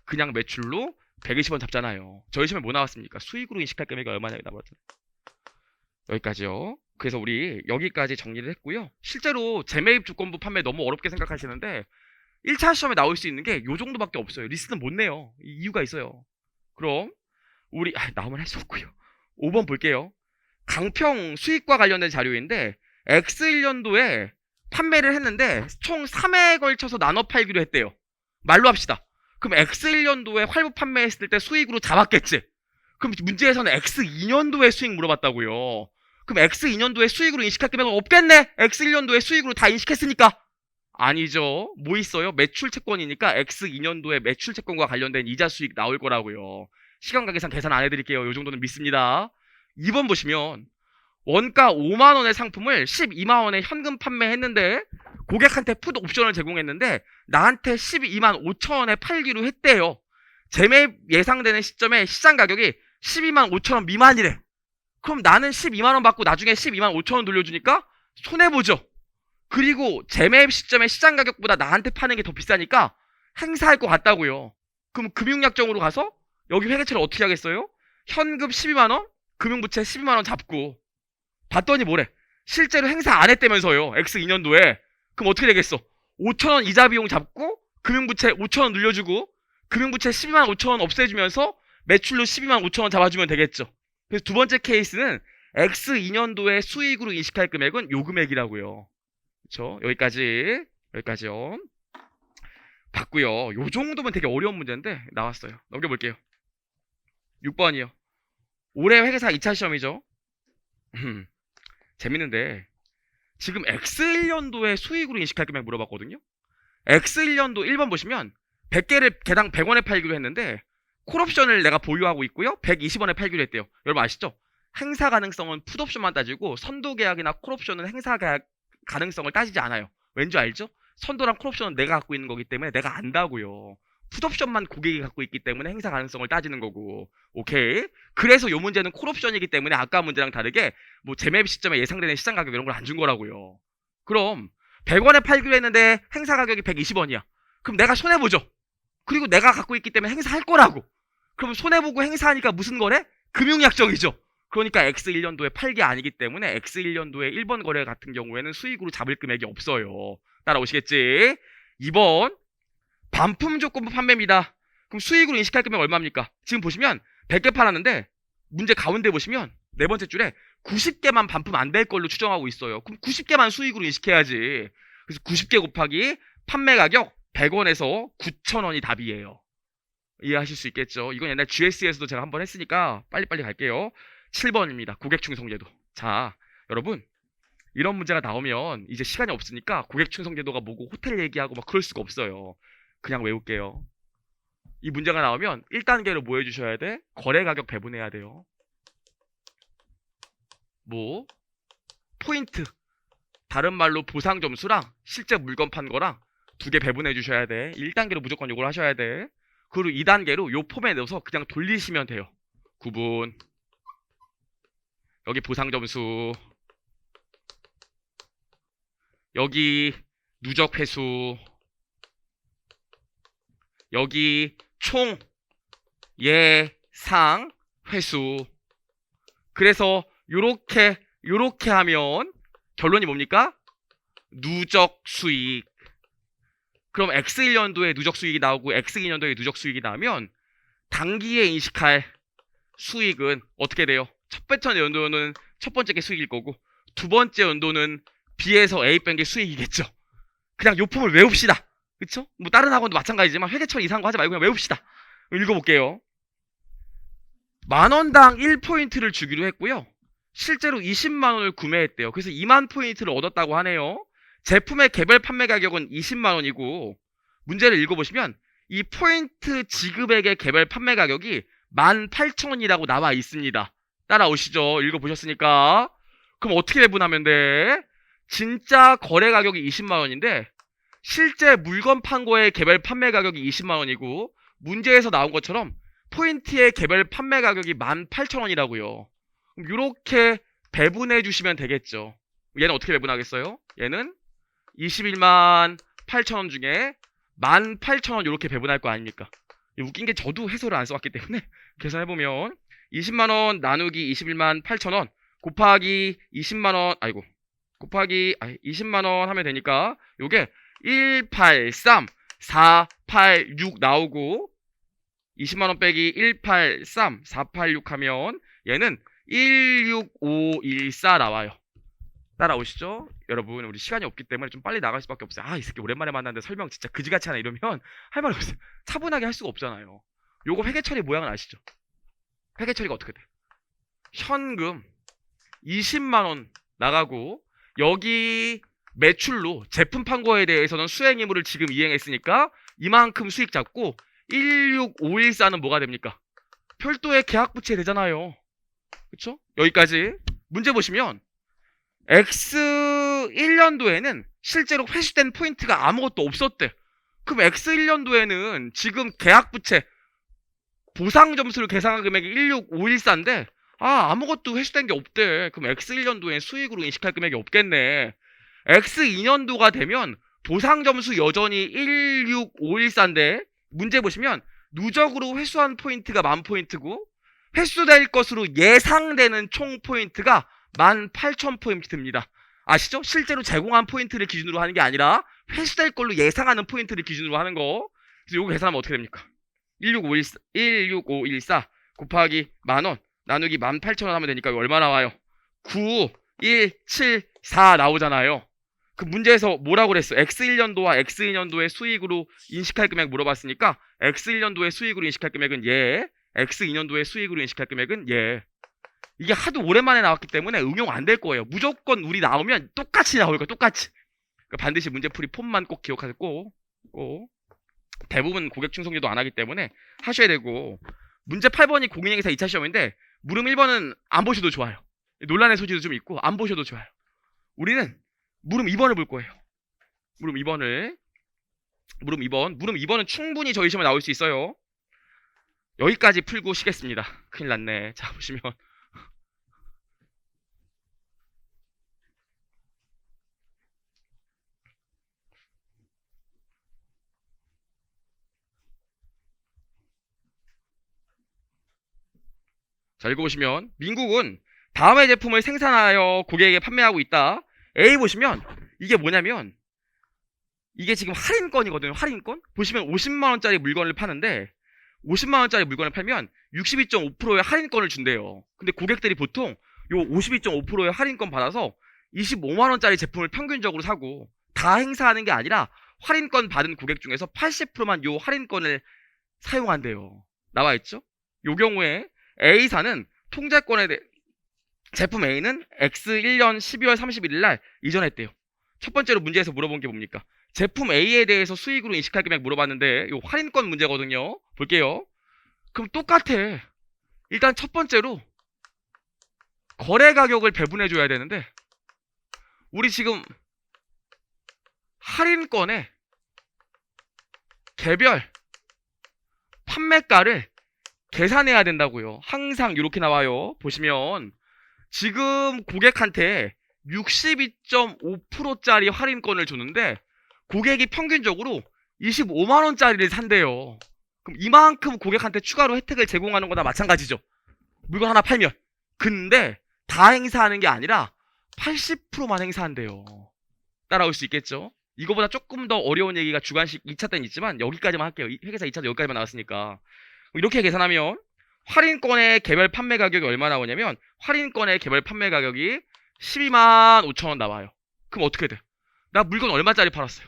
그냥 매출로 120원 잡잖아요. 저희 시험에 뭐 나왔습니까? 수익으로 인식할 금액이 얼마냐 나왔잖아요. 여기까지요. 그래서 우리 여기까지 정리를 했고요. 실제로 재매입 주권부 판매 너무 어렵게 생각하시는데 1차 시험에 나올 수 있는 게 요 정도밖에 없어요. 리스트는 못 내요. 이유가 있어요. 그럼 우리 나오면 할 수 없고요. 5번 볼게요. 강평 수익과 관련된 자료인데 X1년도에 판매를 했는데 총 3회에 걸쳐서 나눠 팔기로 했대요. 말로 합시다. 그럼 X1년도에 활부 판매했을 때 수익으로 잡았겠지. 그럼 문제에서는 X2년도에 수익 물어봤다고요. 그럼 X2년도에 수익으로 인식할 금액은 없겠네. X1년도에 수익으로 다 인식했으니까. 아니죠. 뭐 있어요? 매출 채권이니까 X2년도에 매출 채권과 관련된 이자 수익 나올 거라고요. 시간 관계상 계산 안 해드릴게요. 요 정도는 믿습니다. 2번 보시면 원가 5만원의 상품을 12만원에 현금 판매했는데 고객한테 풋 옵션을 제공했는데 나한테 12만 5천원에 팔기로 했대요. 재매입 예상되는 시점에 시장 가격이 12만 5천원 미만이래. 그럼 나는 12만원 받고 나중에 12만 5천원 돌려주니까 손해보죠. 그리고 재매입 시점에 시장 가격보다 나한테 파는 게 더 비싸니까 행사할 것 같다고요. 그럼 금융약정으로 가서 여기 회계처를 어떻게 하겠어요? 현금 12만원, 금융부채 12만원 잡고 봤더니 뭐래? 실제로 행사 안 했다면서요. X2년도에. 그럼 어떻게 되겠어? 5천원 이자 비용 잡고 금융부채 5천원 늘려주고 금융부채 12만 5천원 없애주면서 매출로 12만 5천원 잡아주면 되겠죠. 그래서 두 번째 케이스는 X2년도에 수익으로 인식할 금액은 요 금액이라고요. 그쵸? 여기까지요. 봤고요. 요 정도면 되게 어려운 문제인데 나왔어요. 넘겨볼게요. 6번이요. 올해 회계사 2차 시험이죠. 재밌는데 지금 X1년도의 수익으로 인식할 금액 물어봤거든요. X1년도 1번 보시면 100개를 개당 100원에 팔기로 했는데 콜옵션을 내가 보유하고 있고요. 120원에 팔기로 했대요. 여러분 아시죠? 행사 가능성은 풋옵션만 따지고 선도 계약이나 콜옵션은 행사 계약 가능성을 따지지 않아요. 왠지 알죠? 선도랑 콜옵션은 내가 갖고 있는 거기 때문에 내가 안다고요. 풋옵션만 고객이 갖고 있기 때문에 행사 가능성을 따지는 거고. 오케이? 그래서 요 문제는 콜옵션이기 때문에 아까 문제랑 다르게 뭐 재매입 시점에 예상되는 시장 가격 이런 걸 안 준 거라고요. 그럼 100원에 팔기로 했는데 행사 가격이 120원이야. 그럼 내가 손해보죠. 그리고 내가 갖고 있기 때문에 행사할 거라고. 그럼 손해보고 행사하니까 무슨 거래? 금융약정이죠. 그러니까 X1년도에 팔기 아니기 때문에 X1년도에 1번 거래 같은 경우에는 수익으로 잡을 금액이 없어요. 따라오시겠지? 2번 반품 조건부 판매입니다. 그럼 수익으로 인식할 금액 얼마입니까? 지금 보시면 100개 팔았는데 문제 가운데 보시면 네 번째 줄에 90개만 반품 안 될 걸로 추정하고 있어요. 그럼 90개만 수익으로 인식해야지. 그래서 90개 곱하기 판매 가격 100원에서 9,000원이 답이에요. 이해하실 수 있겠죠? 이건 옛날 GS에서도 제가 한번 했으니까 빨리빨리 갈게요. 7번입니다. 고객충성제도. 자, 여러분 이런 문제가 나오면 이제 시간이 없으니까 고객충성제도가 뭐고 호텔 얘기하고 막 그럴 수가 없어요. 그냥 외울게요. 이 문제가 나오면 1단계로 뭐 해주셔야 돼? 거래가격 배분해야 돼요. 뭐? 포인트. 다른 말로 보상 점수랑 실제 물건 판 거랑 두 개 배분해 주셔야 돼. 1단계로 무조건 요걸 하셔야 돼. 그리고 2단계로 요 폼에 넣어서 그냥 돌리시면 돼요. 구분. 여기 보상 점수. 여기 누적 회수. 여기 총 예상 회수. 그래서 요렇게 하면 결론이 뭡니까? 누적 수익. 그럼 X1년도에 누적 수익이 나오고 X2년도에 누적 수익이 나오면 단기에 인식할 수익은 어떻게 돼요? 첫 번째 연도는 첫 번째 게 수익일 거고 두 번째 연도는 B에서 A 뺀 게 수익이겠죠. 그냥 요 폼을 외웁시다. 그쵸? 뭐 다른 학원도 마찬가지지만 회계처리 이상한 거 하지 말고 그냥 외웁시다. 읽어볼게요. 만원당 1포인트를 주기로 했고요. 실제로 20만원을 구매했대요. 그래서 2만 포인트를 얻었다고 하네요. 제품의 개별 판매 가격은 20만원이고 문제를 읽어보시면 이 포인트 지급액의 개별 판매 가격이 18,000원이라고 나와 있습니다. 따라오시죠. 읽어보셨으니까. 그럼 어떻게 배분하면 돼? 진짜 거래 가격이 20만원인데 실제 물건 판 거의 개별 판매 가격이 20만원이고 문제에서 나온 것처럼 포인트의 개별 판매 가격이 18,000원이라고요. 그럼 이렇게 배분해 주시면 되겠죠. 얘는 어떻게 배분하겠어요? 얘는 21만 8천원 중에 18,000원 이렇게 배분할 거 아닙니까? 웃긴 게 저도 해설을 안 써왔기 때문에 계산해보면 20만원 나누기 21만 8천원 곱하기 20만원 곱하기 20만원 하면 되니까 요게 183 486 나오고 20만원 빼기 183 486 하면 얘는 16514 나와요. 따라오시죠? 여러분 우리 시간이 없기 때문에 좀 빨리 나갈 수밖에 없어요. 이 새끼 오랜만에 만났는데 설명 진짜 그지같이 하나 이러면 할 말 없어요. 차분하게 할 수가 없잖아요. 요거 회계처리 모양은 아시죠? 회계처리가 어떻게 돼? 현금 20만원 나가고 여기 매출로 제품 판 거에 대해서는 수행 의무를 지금 이행했으니까 이만큼 수익 잡고 16514는 뭐가 됩니까? 별도의 계약 부채 되잖아요. 그쵸? 여기까지. 문제 보시면 X1년도에는 실제로 회수된 포인트가 아무것도 없었대. 그럼 X1년도에는 지금 계약 부채 보상 점수를 계산한 금액이 16514인데 아무것도 회수된 게 없대. 그럼 X1년도엔 수익으로 인식할 금액이 없겠네. X2년도가 되면 보상 점수 여전히 16514인데 문제 보시면 누적으로 회수한 포인트가 10,000포인트고 회수될 것으로 예상되는 총 포인트가 18,000포인트입니다. 아시죠? 실제로 제공한 포인트를 기준으로 하는 게 아니라 회수될 걸로 예상하는 포인트를 기준으로 하는 거. 그래서 이거 계산하면 어떻게 됩니까? 16514 곱하기 만원 나누기 18,000원 하면 되니까 이거 얼마 나와요? 9174 나오잖아요. 그 문제에서 뭐라고 그랬어? X1년도와 X2년도의 수익으로 인식할 금액 물어봤으니까 X1년도의 수익으로 인식할 금액은 얘, X2년도의 수익으로 인식할 금액은 얘. 이게 하도 오랜만에 나왔기 때문에 응용 안 될 거예요. 무조건 우리 나오면 똑같이 나올 거예요. 똑같이. 그러니까 반드시 문제풀이 폼만 꼭 기억하고, 꼭. 대부분 고객 충성도도 안 하기 때문에 하셔야 되고, 문제 8번이 공인중개사 2차 시험인데, 물음 1번은 안 보셔도 좋아요. 논란의 소지도 좀 있고, 안 보셔도 좋아요. 우리는 물음 2번을 볼 거예요. 물음 2번을. 물음 2번. 물음 2번은 충분히 저희 시험에 나올 수 있어요. 여기까지 풀고 쉬겠습니다. 큰일 났네. 자, 보시면. 자, 읽어보시면. 민국은 다음의 제품을 생산하여 고객에게 판매하고 있다. A 보시면, 이게 뭐냐면, 이게 지금 할인권이거든요. 할인권? 보시면 50만원짜리 물건을 파는데, 50만원짜리 물건을 팔면 62.5%의 할인권을 준대요. 근데 고객들이 보통 요 52.5%의 할인권 받아서 25만원짜리 제품을 평균적으로 사고, 다 행사하는 게 아니라 할인권 받은 고객 중에서 80%만 요 할인권을 사용한대요. 나와있죠? 요 경우에 A사는 통제권에 대해 제품 A는 X1년 12월 31일 날 이전했대요. 첫 번째로 문제에서 물어본 게 뭡니까? 제품 A에 대해서 수익으로 인식할 금액 물어봤는데 요 할인권 문제거든요. 볼게요. 그럼 똑같아. 일단 첫 번째로 거래 가격을 배분해 줘야 되는데, 우리 지금 할인권에 개별 판매가를 계산해야 된다고요. 항상 이렇게 나와요. 보시면 지금 고객한테 62.5%짜리 할인권을 줬는데 고객이 평균적으로 25만원짜리를 산대요. 그럼 이만큼 고객한테 추가로 혜택을 제공하는 거나 마찬가지죠. 물건 하나 팔면. 근데 다 행사하는 게 아니라 80%만 행사한대요. 따라올 수 있겠죠? 이거보다 조금 더 어려운 얘기가 주관식 2차 때는 있지만 여기까지만 할게요. 회계사 2차도 여기까지만 나왔으니까. 이렇게 계산하면 할인권의 개별 판매 가격이 얼마 나오냐면, 할인권의 개별 판매 가격이 12만 5천원 나와요. 그럼 어떻게 돼? 나 물건 얼마짜리 팔았어요?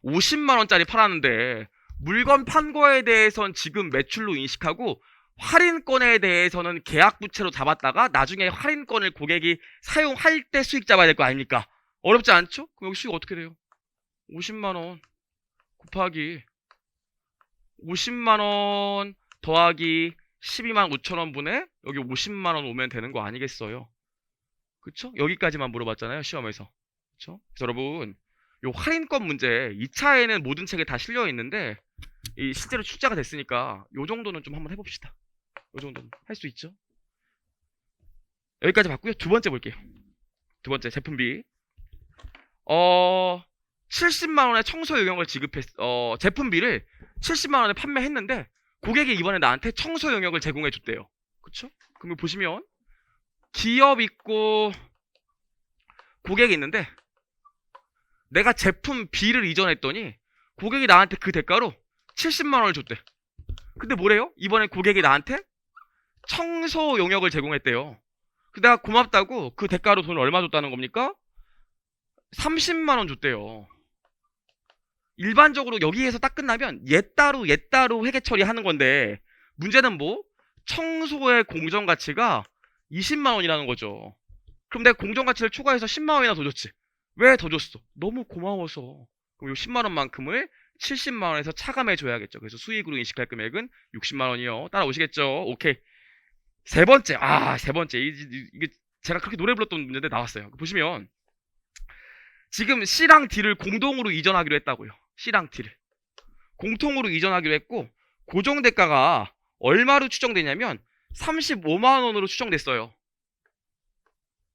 50만원짜리 팔았는데 물건 판 거에 대해선 지금 매출로 인식하고, 할인권에 대해서는 계약 부채로 잡았다가 나중에 할인권을 고객이 사용할 때 수익 잡아야 될 거 아닙니까? 어렵지 않죠? 그럼 여기 수익 어떻게 돼요? 50만원 곱하기 50만원 더하기 12만 5천원 분에 여기 50만원 오면 되는 거 아니겠어요? 그쵸? 여기까지만 물어봤잖아요, 시험에서. 그쵸? 그래서 여러분, 요 할인권 문제 2차에는 모든 책에 다 실려 있는데, 이 실제로 출제가 됐으니까 요 정도는 좀 한번 해봅시다. 요 정도는 할 수 있죠? 여기까지 봤고요. 두 번째 볼게요. 두 번째 제품비. 70만원의 청소 용역을 제품비를 70만원에 판매했는데 고객이 이번에 나한테 청소 용역을 제공해 줬대요. 그쵸? 그럼 보시면 기업 있고 고객이 있는데, 내가 제품 B를 이전했더니 고객이 나한테 그 대가로 70만원을 줬대. 근데 뭐래요? 이번에 고객이 나한테 청소 용역을 제공했대요. 내가 고맙다고 그 대가로 돈을 얼마 줬다는 겁니까? 30만원 줬대요. 일반적으로 여기에서 딱 끝나면 옛따로 회계 처리하는 건데, 문제는 뭐? 청소의 공정가치가 20만원이라는 거죠. 그럼 내가 공정가치를 초과해서 10만원이나 더 줬지. 왜 더 줬어? 너무 고마워서. 그럼 이 10만원만큼을 70만원에서 차감해줘야겠죠. 그래서 수익으로 인식할 금액은 60만원이요. 따라오시겠죠? 오케이. 세 번째. 세 번째. 이게 제가 그렇게 노래 불렀던 문제인데 나왔어요. 보시면 지금 C랑 D를 공동으로 이전하기로 했다고요. C랑 D를 공통으로 이전하기로 했고, 고정대가가 얼마로 추정되냐면 35만원으로 추정됐어요.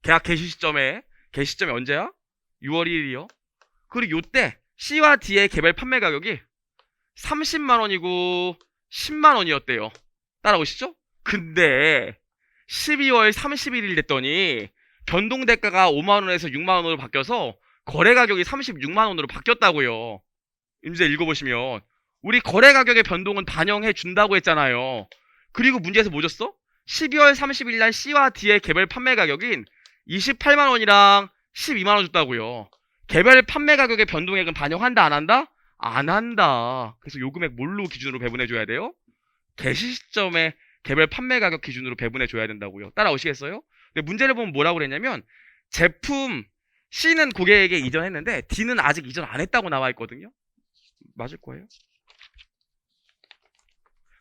계약 개시 시점이 언제야? 6월 1일이요. 그리고 요때 C와 D의 개별 판매 가격이 30만원이고 10만원이었대요. 따라오시죠? 근데 12월 31일 됐더니 변동대가가 5만원에서 6만원으로 바뀌어서 거래 가격이 36만원으로 바뀌었다고요. 문제 읽어보시면 우리 거래 가격의 변동은 반영해 준다고 했잖아요. 그리고 문제에서 뭐 줬어? 12월 30일 날 C와 D의 개별 판매 가격인 28만원이랑 12만원 줬다고요. 개별 판매 가격의 변동액은 반영한다 안 한다? 안 한다. 그래서 요 금액 뭘로 기준으로 배분해 줘야 돼요? 개시 시점에 개별 판매 가격 기준으로 배분해 줘야 된다고요. 따라오시겠어요? 근데 문제를 보면 뭐라고 그랬냐면 제품 C는 고객에게 이전했는데 D는 아직 이전 안 했다고 나와 있거든요. 맞을 거예요.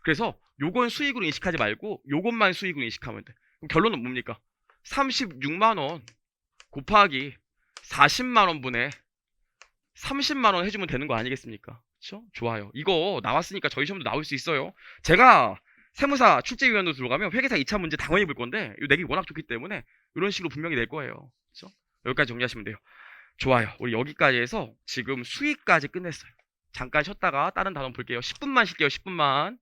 그래서 요건 수익으로 인식하지 말고 요것만 수익으로 인식하면 돼. 그럼 결론은 뭡니까? 36만 원 곱하기 40만 원분의 30만 원 해주면 되는 거 아니겠습니까? 그쵸? 좋아요. 이거 나왔으니까 저희 시험도 나올 수 있어요. 제가 세무사 출제위원으로 들어가면 회계사 2차 문제 당연히 볼 건데 이 내기 워낙 좋기 때문에 이런 식으로 분명히 낼 거예요. 그쵸? 여기까지 정리하시면 돼요. 좋아요. 우리 여기까지 해서 지금 수익까지 끝냈어요. 잠깐 쉬었다가 다른 단원 볼게요. 10분만 쉴게요. 10분만.